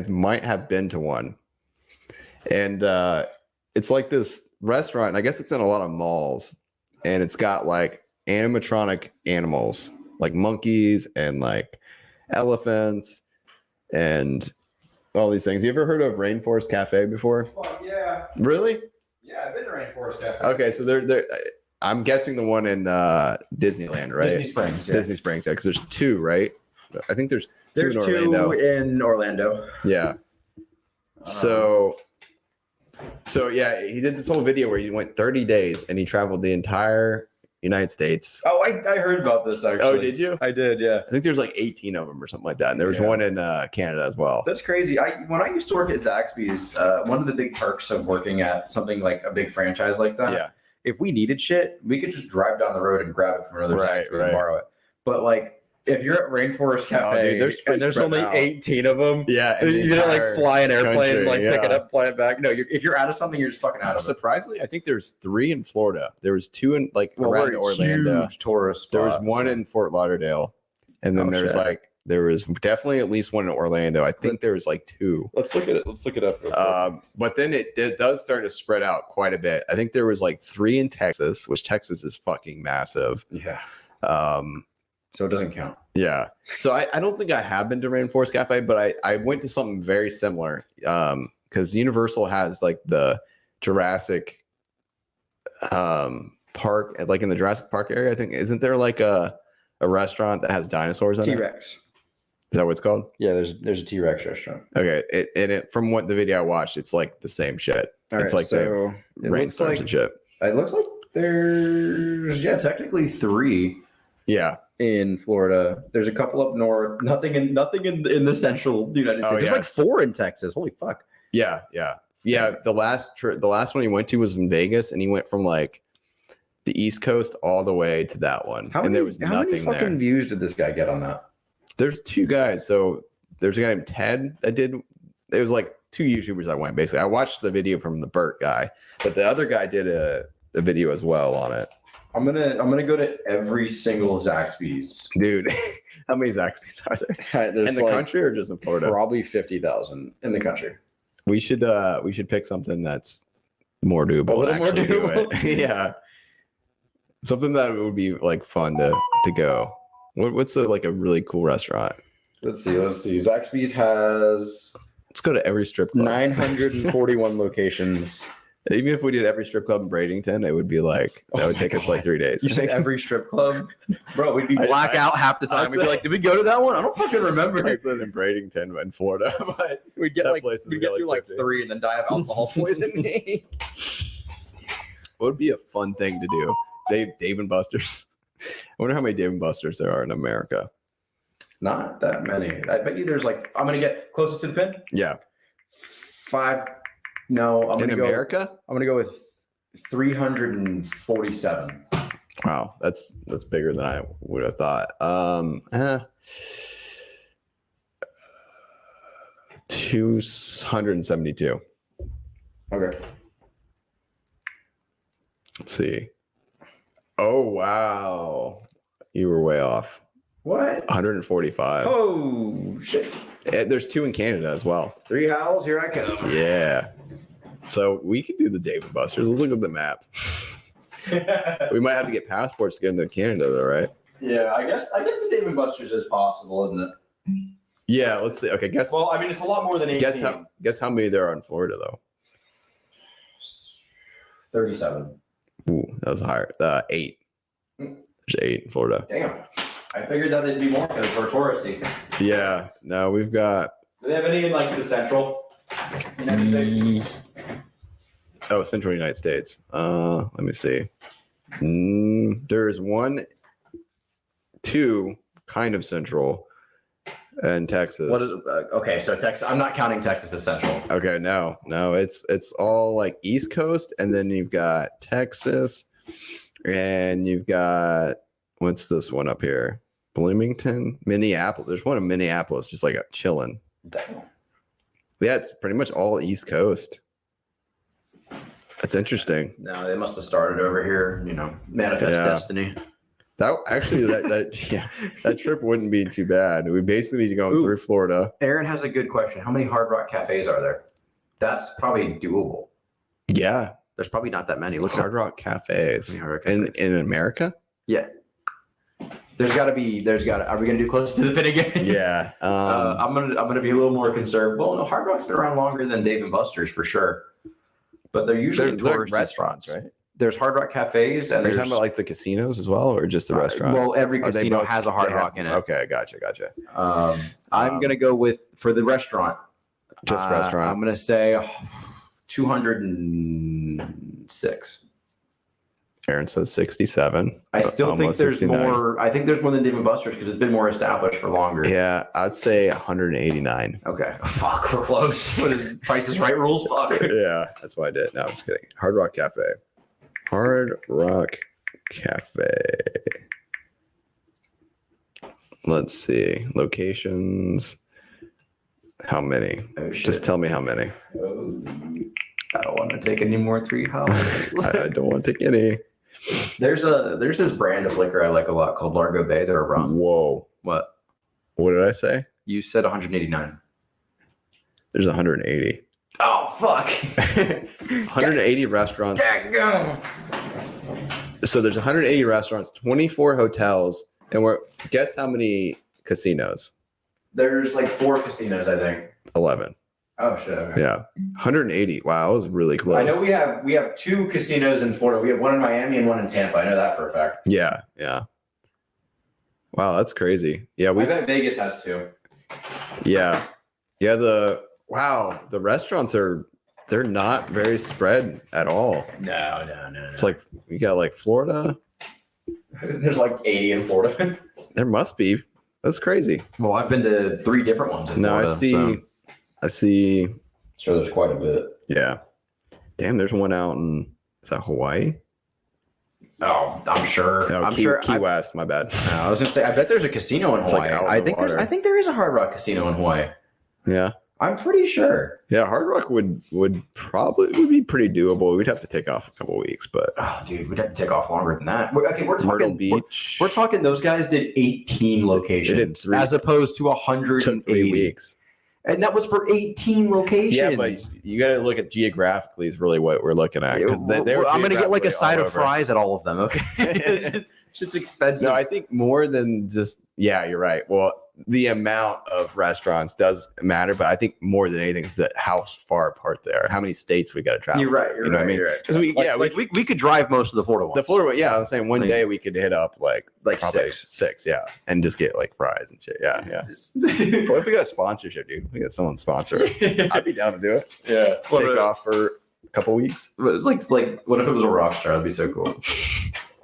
might have been to one. And it's like this restaurant, and I guess it's in a lot of malls, and it's got like animatronic animals, like monkeys and like elephants and all these things. You ever heard of Rainforest Cafe before? Fuck yeah. Really? Yeah, I've been to Rainforest Cafe. Okay, so they're I'm guessing the one in Disneyland, right? Disney Springs. Yeah. Disney Springs, yeah, because there's 2, right? I think there's There's 2 in 2 Orlando. in Orlando. Yeah. So yeah, he did this whole video where he went 30 days and he traveled the entire United States. Oh, I heard about this actually. Oh, did you? I did, yeah. I think there's like 18 of them or something like that. And there was Yeah. one in Canada as well. That's crazy. When I used to work at Zaxby's, one of the big perks of working at something like a big franchise like that, Yeah. if we needed shit, we could just drive down the road and grab it from another Right, Zaxby's right. and borrow it. But like, if you're at Rainforest Cafe dude, there's and there's spread only out. 18 of them, Yeah. you gotta like fly an airplane, country, like pick it yeah. up, fly it back. No, if you're out of something, you're just fucking out of it. Surprisingly, I think there's 3 in Florida. There was 2 in like Well, around we're a Orlando. huge tourist There was spot, one so- in Fort Lauderdale, and then Oh, there was shit. there was definitely at least one in Orlando. I think there was like 2. Let's look at it. Let's look it up. Real quick. But then it does start to spread out quite a bit. I think there was like 3 in Texas, which Texas is fucking massive. Yeah. Um, So it doesn't count. yeah. So I don't think I have been to Rainforest Cafe, but I went to something very similar because Universal has like the Jurassic park, like in the Jurassic Park area. I think isn't there like a restaurant that has dinosaurs in it? T-Rex. Is that what it's called? Yeah, there's a T-Rex restaurant. Okay. It from what the video I watched, it's like the same shit. All It's right, like so it looks rainstorms like and shit. it looks like there's technically 3 Yeah. in Florida. There's a couple up north. Nothing in the central United States. Oh, There's like yes. 4 in Texas. Holy fuck. Yeah. The last one he went to was in Vegas, and he went from like the East Coast all the way to that one, How and many, there was how many nothing fucking there. views did this guy get on that? There's 2 guys. So there's a guy named Ted that did. It was like 2 YouTubers that went. Basically, I watched the video from the Burt guy, but the other guy did a video as well on it. I'm gonna go to every single Zaxby's. Dude, how many Zaxby's are there There's in the like country or just in Florida? probably 50,000 in the country. We should pick something that's more doable. A little and more actually do doable. it. Yeah, something that would be like fun to go. What's a really cool restaurant? Let's see. Zaxby's has Let's go to every strip club. 941 locations. Even if we did every strip club in Bradenton, it would be like that would take us like 3 days. You said every strip club? Bro, we'd be I- blackout half the time. We'd be like, did we go to that one? I don't fucking remember. I said in Bradenton, but in Florida, but We'd get That like place is we'd get really through like 50. 3 and then die of alcohol poisoning. what would be a fun thing to do? Dave and Buster's. I wonder how many Dave and Buster's there are in America. Not that many. I bet you there's like, I'm gonna get closest to the pin. Yeah, 5. No, I'm in gonna go. America. I'm gonna go with 347. Wow, that's bigger than I would have thought. 272. Okay. Let's see. Oh wow, you were way off. What? 145. Oh shit! There's 2 in Canada as well. 3 howls, here I come. Yeah. So we could do the Dave and Buster's. Let's look at the map. We might have to get passports to get into Canada, though, right? Yeah, I guess the Dave and Buster's is possible, isn't it? Yeah. Let's see. Okay. Guess. Well, I mean, it's a lot more than 18. Guess how many there are in Florida, though. 37. Ooh, that was higher. 8. There's 8 in Florida. Damn. I figured that they'd be more because we're touristy. Yeah. No, we've got. Do they have any in like the central United States? Oh, Central United States. Let me see. There's 1, 2, kind of central, and Texas. What is okay? So Texas. I'm not counting Texas as central. Okay, no, it's all like East Coast, and then you've got Texas, and you've got what's this one up here? Bloomington, Minneapolis. There's one in Minneapolis, just like chilling. Damn. Yeah, it's pretty much all East Coast. That's interesting. No, they must have started over here. Manifest destiny. That trip wouldn't be too bad. We basically need to go through Florida. Aaron has a good question. How many Hard Rock cafes are there? That's probably doable. Yeah, There's probably not that many. Look Hard Rock cafes in America. Yeah. There's got to be. Are we gonna do close to the pin again? Yeah. I'm gonna be a little more conservative. Well, no, Hard Rock's been around longer than Dave and Buster's for sure. But they're usually they're touristy restaurants, spots. right? There's Hard Rock cafes, and Are you talking about like the casinos as well, or just the restaurant? Well, every Are they casino both- has a Hard Rock in it. Okay, gotcha. I'm gonna go with for the restaurant. Just restaurant. I'm gonna say 206. Aaron says 67. I still think Almost there's 69. more. I think there's more than Dave and Buster's because it's been more established for longer. Yeah, I'd say 189. Okay. Fuck, we're close. What is Price is Right rules? Fuck. Yeah, that's why I did. No, I'm just kidding. Hard Rock Cafe. Hard Rock Cafe. Let's see. Locations. How many? Oh, shit. Just tell me how many. Oh, I don't want to take any more 3 houses. I don't want to take any. There's this brand of liquor I like a lot called Largo Bay. They're a rum. Whoa. What? What did I say? You said 189. There's 180. Oh fuck. 180 restaurants. Daggone. So there's 180 restaurants, 24 hotels, and guess how many casinos? There's like 4 casinos, I think. 11. Oh shit. Okay. Yeah. 180. Wow, that was really close. I know we have 2 casinos in Florida. We have one in Miami and one in Tampa. I know that for a fact. Yeah. Wow, that's crazy. Yeah, I bet Vegas has 2. Yeah. The restaurants they're not very spread at all. No. It's like we got like Florida. There's like 80 in Florida. There must be. That's crazy. Well, I've been to 3 different ones in Florida. I see. Sure, there's quite a bit. Yeah. Damn, there's one out in, is that Hawaii? Oh, I'm sure. No, I'm Key, sure. Key West, my bad. I was gonna say, I bet there's a casino in It's like Hawaii. out in I the think water. I think there is a Hard Rock casino in Hawaii. Yeah. I'm pretty sure. Yeah, Hard Rock would be pretty doable. We'd have to take off a couple weeks, but Oh, dude, we'd have to take off longer than that. Okay, we're Myrtle talking Beach. We're talking. Those guys did 18 locations 3 as opposed to took 180, 3 weeks. and that was for 18 locations. Yeah, but you got to look at geographically is really what we're looking at because I'm gonna get like a geographically side all of over. fries at all of them. Okay, shit's expensive. No, I think more than just you're right. Well, the amount of restaurants does matter, but I think more than anything is that how far apart they are, how many states we got to travel. You're right. You're You know right. what I mean? You're right. Because we could drive most of the Florida ones. the Florida, I was saying one Like- day we could hit up like probably 6. 6, and just get like fries and shit. Yeah. What if we got a sponsorship, dude? We got someone sponsor us. I'd be down to do it. Yeah. Take off for a couple weeks. But it's like what if it was a Rockstar? That'd be so cool.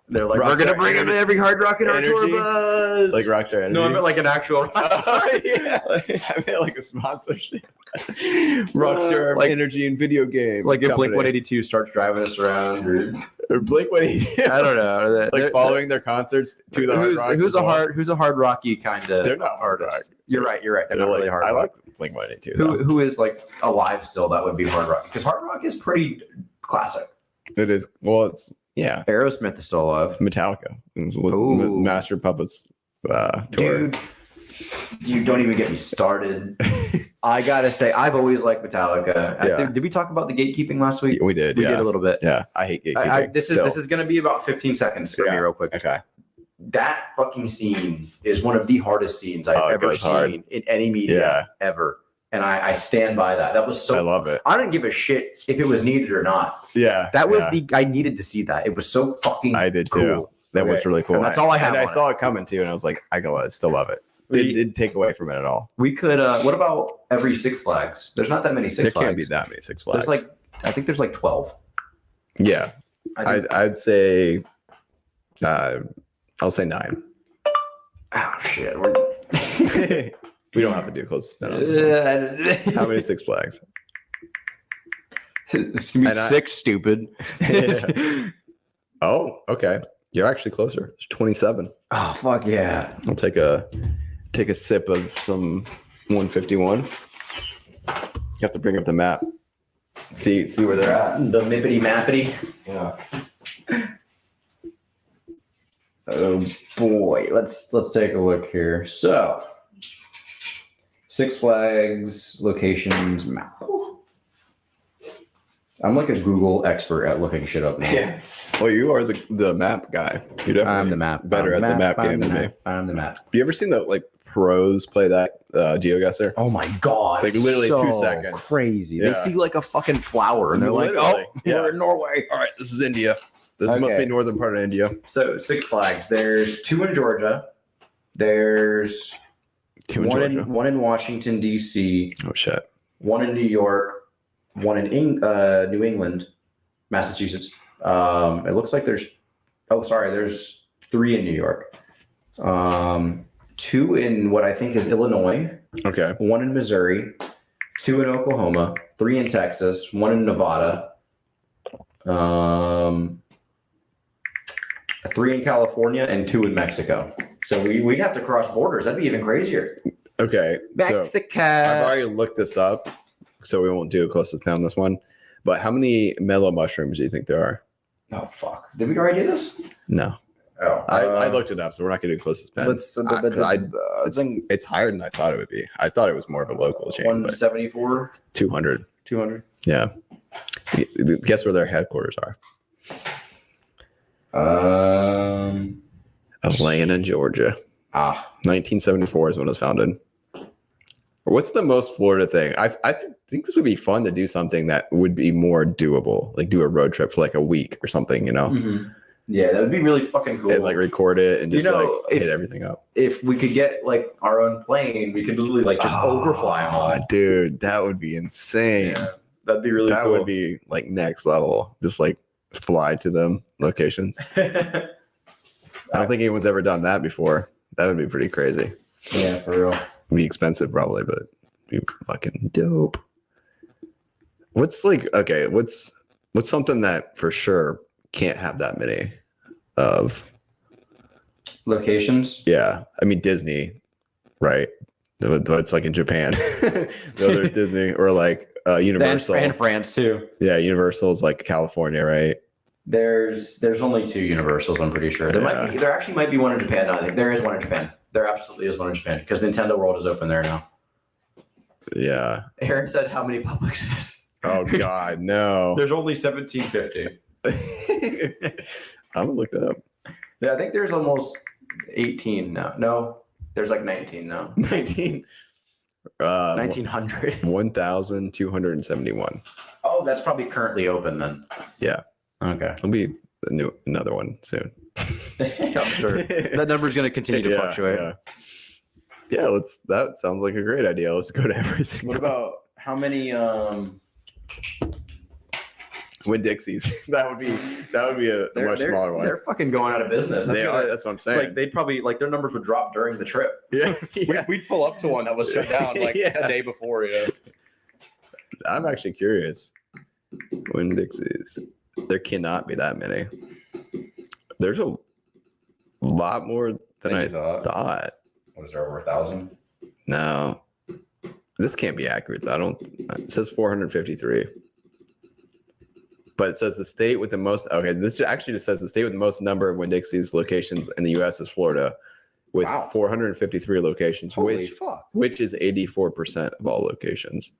They're like, Rockstar we're gonna bring him to every Hard Rock in our tour Energy? bus. Like Rockstar Energy. No, I meant like an actual Rockstar. Yeah. I meant like a sponsorship. Rockstar Like- Energy and video game. Like if company. Blink 182 starts driving us around. Or Blink 182. I don't know. Like following their concerts to the Hard Rock. Who's a hard rocky kind of They're not hard artist? rock. You're right. They're not like, really hard I rock. like Blink 182. Who is like alive still? That would be hard rock because hard rock is pretty classic. It is. Well, it's yeah. Aerosmith is still alive. Metallica. It's Ooh. Master Puppets tour. Dude, you don't even get me started. I gotta say, I've always liked Metallica. Yeah. Did we talk about the gatekeeping last week? We did. We yeah. did a little bit. Yeah. I hate gatekeeping. This is gonna be about 15 seconds for me, real quick. Okay. That fucking scene is one of the hardest scenes I've it ever goes hard. seen in any media ever, and I stand by that. That was so. I love it. I didn't give a shit if it was needed or not. Yeah. That was yeah. I needed to see that. It was so fucking. I did too. cool. That was Okay. really cool. And that's all I have And I on saw it coming too, and I was like, I still love it. It didn't take away from it at all. We could. What about every Six Flags? There's not that many Six There Flags. can't be that many Six Flags. There's I think there's like 12. yeah. I think, I'd say, I'll say 9. oh shit. We don't have to do close. How many Six Flags? It's gonna be And 6. Stupid. Oh, okay. You're actually closer. There's 27. Oh fuck yeah. I'll take a sip of some 151. You have to bring up the map. See where they're at. The mippity mappity. Yeah. Oh boy, let's take a look here. So, Six Flags locations map. I'm like a Google expert at looking shit up now. Yeah. Well, you are the map guy. You're definitely I'm the map. better I'm at the map I'm game the than me. map. I'm the map. You ever seen the like pros play that GeoGuessr? Oh my god! It's like literally so 2 seconds. Crazy. Yeah. They see like a fucking flower, and they're like, Literally, "Oh, yeah. we're in Norway." All right, this is India. This must Okay. be northern part of India. So Six Flags. There's 2 in Georgia. There's 2 in one Georgia. one in Washington D.C. Oh shit. 1 in New York. 1 in New England, Massachusetts. It looks like there's 3 in New York. 2 in what I think is Illinois. Okay. 1 in Missouri. 2 in Oklahoma. 3 in Texas. 1 in Nevada. 3 in California and 2 in Mexico. So we'd have to cross borders. That'd be even crazier. Okay. So Mexico. I've already looked this up, so we won't do a closest pound this one. But how many mellow mushrooms do you think there are? Oh fuck! Did we already do this? No. Oh, I looked it up, so we're not gonna do closest pound. It's higher than I thought it would be. I thought it was more of a local chain. 174, 200. 200. Yeah. Guess where their headquarters are? Atlanta, Georgia. 1974 is when it was founded. What's the most Florida thing? I think this would be fun to do something that would be more doable, like do a road trip for like a week or something, you know? Mm-hmm. Yeah, that would be really fucking cool. And like record it and just hit if- everything up. If we could get like our own plane, we could literally like just overfly them all. Dude, that would be insane. Yeah, that'd be really that cool. would be like next level. Just like fly to them locations. I don't think anyone's ever done that before. That would be pretty crazy. Yeah, for real. It'd be expensive probably, but it'd be fucking dope. What's something that for sure can't have that many of? Locations? Yeah. I mean Disney, right? But it's like in Japan. The other Disney or like Universal. And France too. Yeah, Universal is like California, right? There's only 2 Universals, I'm pretty sure. There actually might be one in Japan now. I think there is one in Japan. There absolutely is one in Japan because Nintendo World is open there now. Yeah. Aaron said how many Publix is. Oh God, no. There's only 1750. I'm gonna look that up. Yeah, I think there's almost 18 now. No, there's like 19 now. 19. 1900. 1,271. Oh, that's probably currently open then. Yeah. Okay. There'll be another one soon. I'm sure. That number's going to continue to fluctuate. Yeah, that sounds like a great idea. Let's go to every single. What about how many Winn-Dixie's. That would be a much smaller one. They're fucking going out of business. They are. That's what I'm saying. Like they'd probably like their numbers would drop during the trip. Yeah. We'd pull up to one that was shut down like a day before. Yeah. I'm actually curious. Winn-Dixie's. There cannot be that many. There's a lot more than I thought. What is there, over 1,000? No. This can't be accurate. It says 453. But it says the state with the most. Okay, this actually just says the state with the most number of Winn-Dixie's locations in the U.S. is Florida, with 453 locations, Holy fuck. which is 84% of all locations.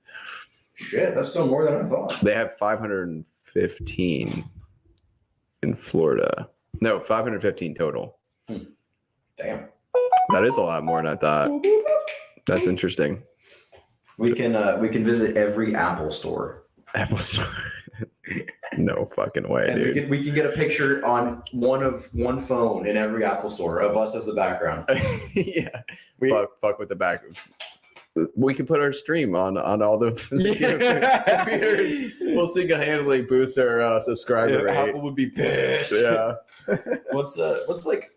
Shit, that's still more than I thought. They have 515 in Florida. No, 515 total. Damn. That is a lot more than I thought. That's interesting. We can visit every Apple store. Apple Store. No fucking way, and dude. we can get a picture on one phone in every Apple store of us as the background. Yeah. Fuck with the back. We can put our stream on all the computers. We'll single-handedly boost our subscriber rate. Apple would be pissed. Yeah. What's like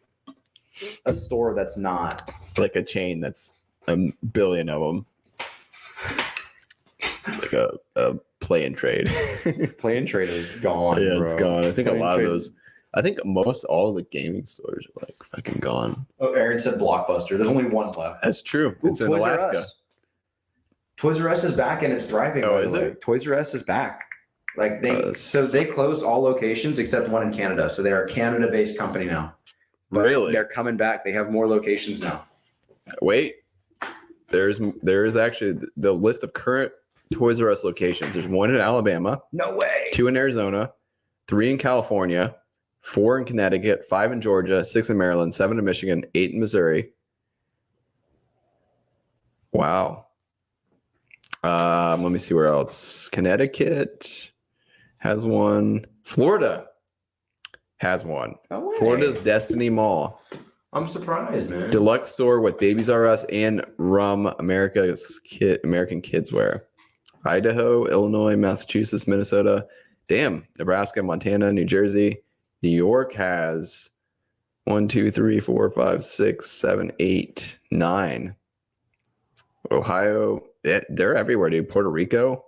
a store that's not like a chain that's a billion of them? Like a play and trade. Play and trade is gone. Yeah, bro. it's gone. I think Play a lot of and those. I think all the gaming stores are like fucking gone. Oh, Aaron said Blockbuster. There's only one left. That's true. Ooh, It's in Alaska. Toys R Us is back and it's thriving. Oh, by the is way. it? Toys R Us is back. Like they closed all locations except one in Canada. So they're a Canada-based company now. But Really? They're coming back. They have more locations now. Wait, there is actually the list of current Toys R Us locations. There's one in Alabama, No way. 2 in Arizona, 3 in California, 4 in Connecticut, 5 in Georgia, 6 in Maryland, 7 in Michigan, 8 in Missouri. Wow. Let me see where else. Connecticut has one. Florida has one. No way. Florida's Destiny Mall. I'm surprised, man. Deluxe store with Babies R Us and Rum American Kids Wear. Idaho, Illinois, Massachusetts, Minnesota. Damn. Nebraska, Montana, New Jersey. New York has 1, 2, 3, 4, 5, 6, 7, 8, 9. Ohio, they're everywhere, dude. Puerto Rico.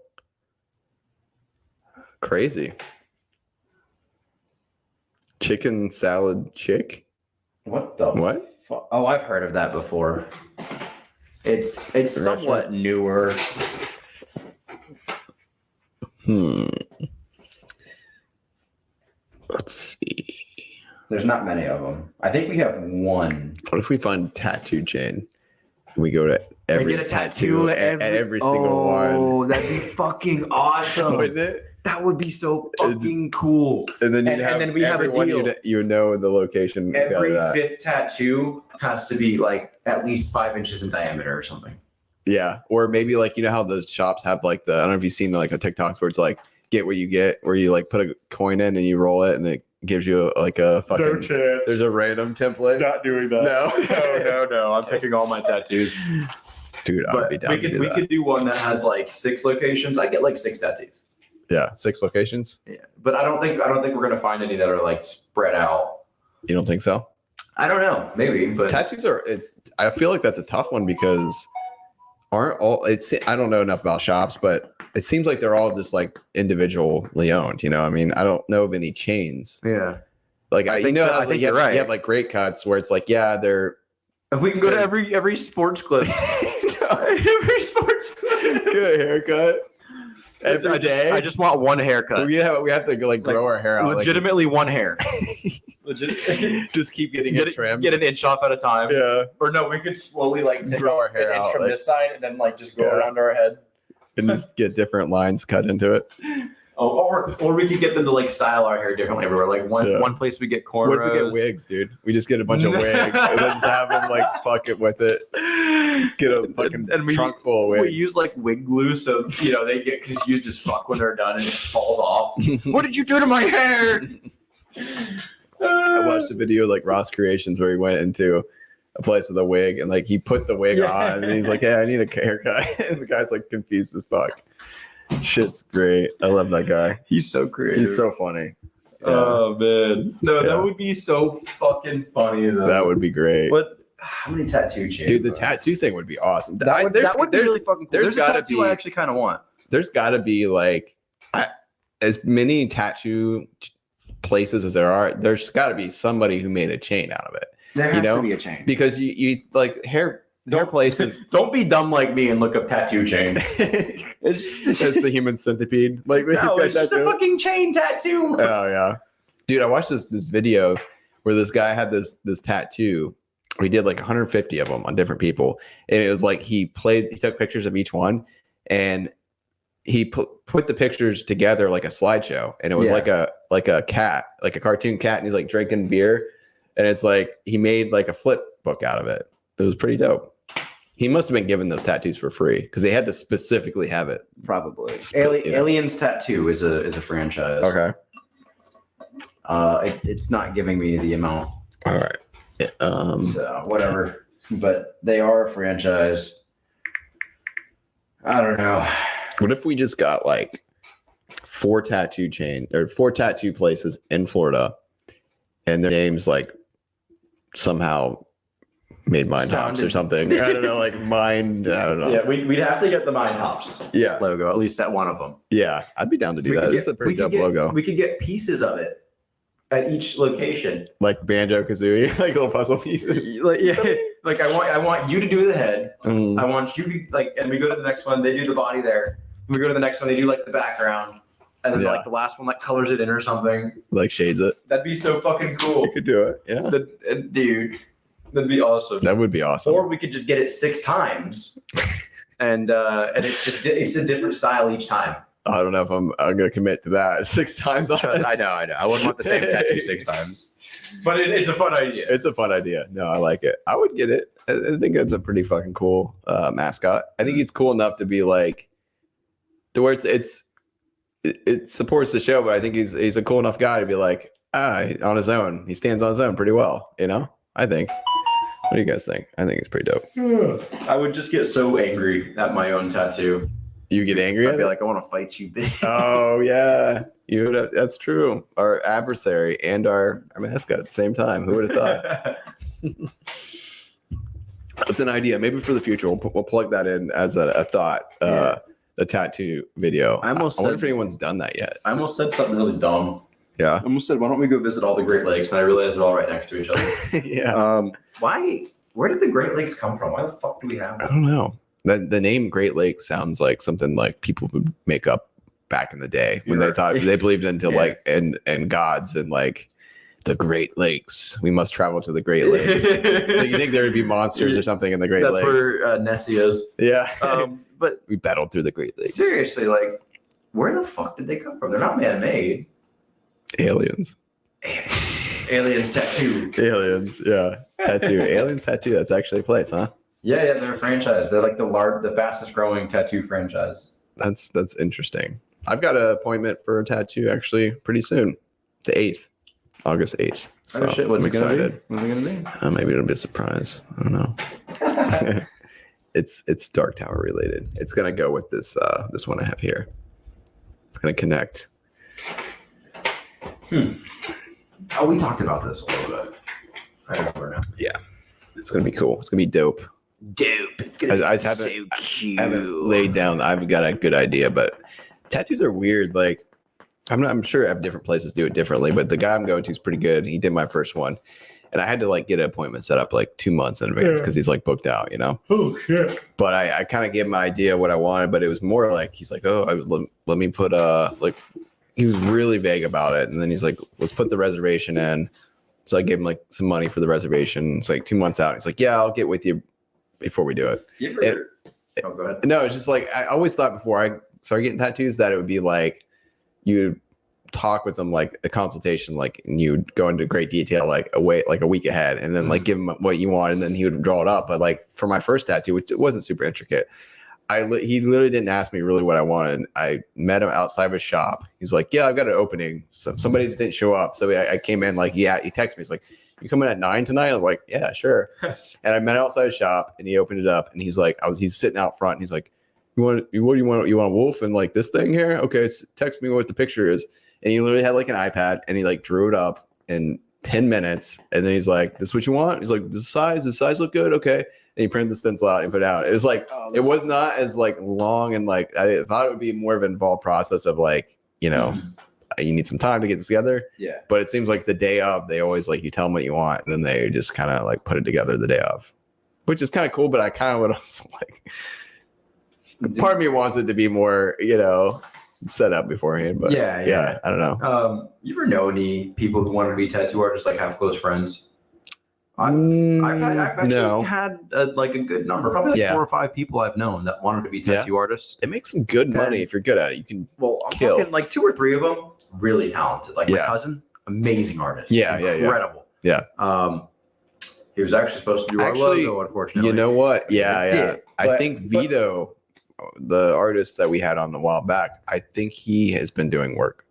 Crazy. Chicken salad chick. What the What? fuck? Oh, I've heard of that before. It's somewhat newer. Let's see. There's not many of them. I think we have one. What if we find tattoo chain? And we go to every get a tattoo at every single one. Oh, that'd be fucking awesome. Wouldn't it? That would be so fucking cool. And then And then we have a everyone deal. you know the location. Every 5th tattoo has to be like at least 5 inches in diameter or something. Yeah, or maybe like you know how those shops have like I don't know if you've seen like a TikToks where it's like get what you get, where you like put a coin in and you roll it and it gives you like a fucking. No chance. There's a random template. Not doing that. No. I'm picking all my tattoos. Dude, I'd But be down to do we that. could do one that has like 6 locations. I get like 6 tattoos. Yeah, 6 locations. Yeah, but I don't think we're gonna find any that are like spread out. You don't think so? I don't know, maybe, but Tattoos are. I feel like that's a tough one because aren't all. I don't know enough about shops, but it seems like they're all just like individually owned. You know, I mean, I don't know of any chains. yeah, Like I you think know, so. how I think you you're have, right. You have like great cuts where it's like, yeah, they're we can go to every sports clip. Every sports clip. get a haircut every day. I just want one haircut. we have to like grow our hair out. Legitimately one hair. Just keep getting it trimmed. Get an inch off at a time. Yeah, Or no, we could slowly like take Grow our off hair an inch out, from like- this side and then like just go Yeah. around our head. and just get different lines cut into it. Oh, or we could get them to like style our hair differently everywhere. Like one place we get cornrows. What if we get wigs, dude? We just get a bunch of wigs and then just have them like fuck it with it. Get a fucking trunk full of wigs. We use like wig glue, so you know they get confused as fuck when they're done and it just falls off. What did you do to my hair? I watched a video like Ross Creations where he went into a place with a wig and like he put the wig on and he's like, "Hey, I need a haircut," and the guy's like confused as fuck. Shit's great. I love that guy. He's so creative. He's so funny. Oh man, no, Yeah. that would be so fucking funny though. That would be great. What? How many tattoo chains? Dude, the tattoo thing would be awesome. That would be really fucking cool. there's There's a gotta tattoo be- I actually kind of want. There's got to be like as many tattoo places as there are. There's got to be somebody who made a chain out of it. There has to be a chain. Because you like hair places. Don't be dumb like me and look up tattoo chain. It's the human centipede. Like No, he's it's got just a tattoo. fucking chain tattoo. Oh yeah, dude, I watched this video where this guy had this tattoo. He did like 150 of them on different people, and it was like he took pictures of each one, and he put the pictures together like a slideshow, and it was Yeah. like a cat, like a cartoon cat, and he's like drinking beer, and it's like he made like a flip book out of it. It was pretty dope. He must have been given those tattoos for free because they had to specifically have it. Probably. You know. Aliens Tattoo is a franchise. Okay. It's not giving me the amount, All right. so whatever. But they are a franchise. I don't know. What if we just got like 4 tattoo places in Florida, and their names like somehow made Mind Hops or something? I don't know, like Mind. I don't know. Yeah, we'd have to get the Mind Hops Yeah, logo, at least at one of them. yeah. I'd be down to do that. It's a pretty dope logo. We could get pieces of it at each location. Like Banjo Kazooie, like little puzzle pieces. Like, yeah, like I want you to do the head. Mm. I want you to like, and we go to the next one. They do the body there. We go to the next one. They do like the background, and then Yeah. like the last one like colors it in or something. Like shades it. That'd be so fucking cool, We could do it. Yeah, dude. That'd be awesome. that would be awesome. Or we could just get it 6 times, and it's a different style each time. I don't know if I'm gonna commit to that 6 times. I know. I wouldn't want the same tattoo 6 times, but it's a fun idea. It's a fun idea. No, I like it. I would get it. I think it's a pretty fucking cool mascot. I think he's cool enough to be like, to where it supports the show, but I think he's a cool enough guy to be like, on his own. He stands on his own pretty well, you know? I think. What do you guys think? I think it's pretty dope. I would just get so angry at my own tattoo. You get angry I'd at be it? like, I want to fight you, bitch. Oh yeah. That's true. Our adversary and our mascot at the same time. Who would have thought? It's an idea. Maybe for the future, we'll plug that in as a thought. The tattoo video. I almost wonder said- if anyone's done that yet. I almost said something really dumb. Yeah. I almost said, why don't we go visit all the Great Lakes? And I realized they're all right next to each other. Yeah. Where did the Great Lakes come from? Why the fuck do we have I them? don't know. The name Great Lakes sounds like something like people would make up back in the day when they thought they believed into Yeah. like and gods and like the Great Lakes. We must travel to the Great Lakes. So you think there would be monsters or something in the Great That's Lakes? where Nessie is. Yeah. But We battled through the Great Lakes. seriously, like, where the fuck did they come from? They're not man-made. Aliens. Aliens Tattoo. Aliens. Yeah. Tattoo. Aliens tattoo. That's actually a place, huh? Yeah, they're a franchise. They're like the fastest growing tattoo franchise. That's interesting. I've got an appointment for a tattoo actually pretty soon. The 8th. August 8th. So Oh shit, what's I'm it gonna excited. be? What's it gonna be? Maybe it'll be a surprise. I don't know. It's Dark Tower related. It's gonna go with this one I have here. It's gonna connect. Oh, we talked about this a little bit. I remember now. Yeah, it's gonna be cool. It's gonna be dope. Dope. It's gonna be I so cute. haven't laid down. I've got a good idea, but tattoos are weird. Like I'm sure I have different places do it differently, but the guy I'm going to is pretty good. He did my first one, and I had to like get an appointment set up like 2 months in advance because he's like booked out, you know. Oh shit. But I kind of gave him an idea what I wanted, but it was more like he's like, let me put like he was really vague about it, and then he's like, let's put the reservation in. So I gave him like some money for the reservation. It's like 2 months out. He's like, yeah, I'll get with you before we do it. Oh, go ahead. No, it's just like I always thought before I started getting tattoos that it would be like you talk with them like a consultation, like and you go into great detail like a week ahead, and then like give him what you want, and then he would draw it up. But like for my first tattoo, which it wasn't super intricate, he literally didn't ask me really what I wanted. I met him outside of his shop. He's like, yeah, I've got an opening. Somebody just didn't show up, so I came in like, yeah. He texted me. He's like, you coming at 9 tonight? I was like, yeah, sure. And I met him outside his shop, and he opened it up, and he's like, he's sitting out front, and he's like, what do you want? You want a wolf and like this thing here? Okay, text me what the picture is. And he literally had like an iPad and he like drew it up in 10 minutes. And then he's like, this is what you want? He's like, does the size look good? Okay. And he printed the stencil out and put it out. It was like, it was not as like long and like, I thought it would be more of an involved process of like, you know, you need some time to get this together. Yeah. But it seems like the day of, they always like, you tell them what you want. And then they just kind of like put it together the day of, which is kind of cool. But I kind of would also like, part of me wants it to be more, you know, set up beforehand, but yeah, I don't know. You ever know any people who wanted to be tattoo artists, like have close friends? I've actually had a good number, probably 4 or 5 people I've known that wanted to be tattoo artists. It makes some good money if you're good at it. You can I'm talking like 2 or 3 of them really talented. Like my cousin, amazing artist, incredible. Yeah. He was actually supposed to do our logo, unfortunately. You know what? Yeah. I think Vito, the artist that we had on a while back, I think he has been doing work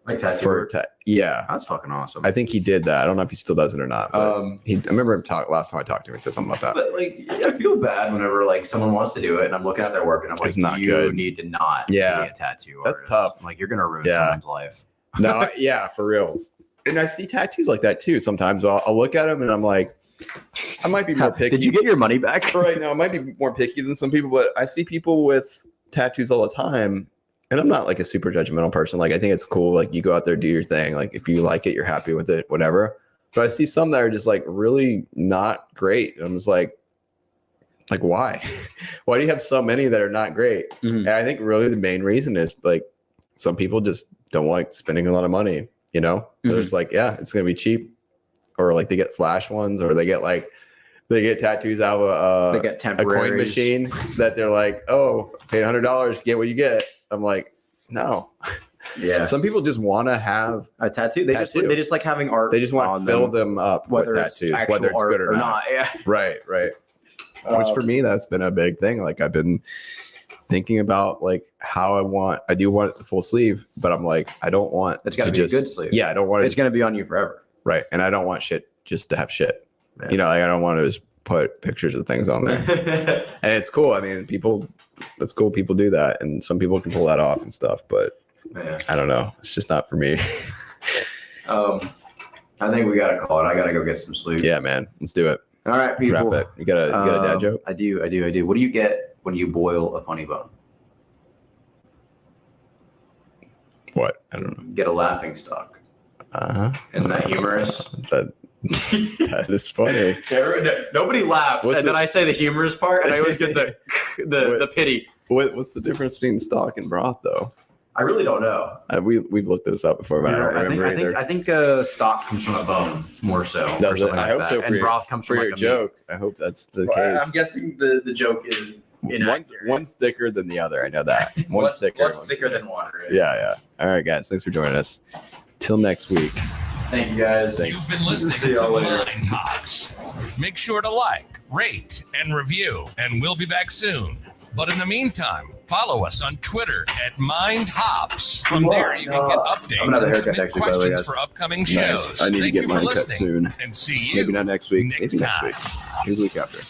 like tattoo. That's fucking awesome. I think he did that. I don't know if he still does it or not. But I remember him last time I talked to him. He said something about that. But like, I feel bad whenever like someone wants to do it, and I'm looking at their work, and I'm like, it's not you good. Need to not be a tattoo artist. That's tough. Like, you're gonna ruin someone's life. No, for real. And I see tattoos like that too. Sometimes I'll look at them and I'm like, I might be more picky. Did you get your money back? Right now, I might be more picky than some people, but I see people with tattoos all the time, and I'm not like a super judgmental person. Like, I think it's cool. Like, you go out there, do your thing. Like, if you like it, you're happy with it, whatever. But I see some that are just like really not great. And I'm just like why? Why do you have so many that are not great? Mm-hmm. And I think really the main reason is like some people just don't like spending a lot of money. You know, they're just like, it's gonna be cheap. Or like they get flash ones, or they get tattoos out of they get a coin machine that they're like, oh, pay $100, get what you get. I'm like, no. Yeah. Some people just want to have a tattoo. They just like having art. They just want to fill them up with tattoos, whether it's good or not. Yeah. Right. Which for me, that's been a big thing. Like, I've been thinking about like how I do want the full sleeve, but I'm like, I don't want it's got to be a good sleeve. Yeah, I don't want it's going to be on you forever. Right. And I don't want shit just to have shit. Yeah. You know, like, I don't want to just put pictures of things on there. And it's cool. I mean, that's cool. People do that. And some people can pull that off and stuff. But I don't know. It's just not for me. I think we got to call it. I got to go get some sleep. Yeah, man. Let's do it. All right, people. Wrap it. You got a dad joke? I do. What do you get when you boil a funny bone? What? I don't know. Get a laughing stock. Isn't that humorous? That is funny. Nobody laughs, then I say the humorous part, and I always get the pity. What's the difference between stock and broth, though? I really don't know. We've looked this up before, but I don't remember either. I think stock comes from a bone more so. Does it? I hope so. And broth comes from your joke. I hope that's the case. I'm guessing the joke is inaccurate. One's thicker than the other. I know that. One's thicker than water. Right? Yeah. All right, guys. Thanks for joining us. Till next week. Thank you, guys. Thanks. You've been listening to Mind Hops. Make sure to like, rate, and review, and we'll be back soon. But in the meantime, follow us on Twitter at Mind Hops. From there, you can get updates and submit questions for upcoming shows. I need to get mine cut soon. And see you maybe not next week. Maybe next week. Maybe the week after.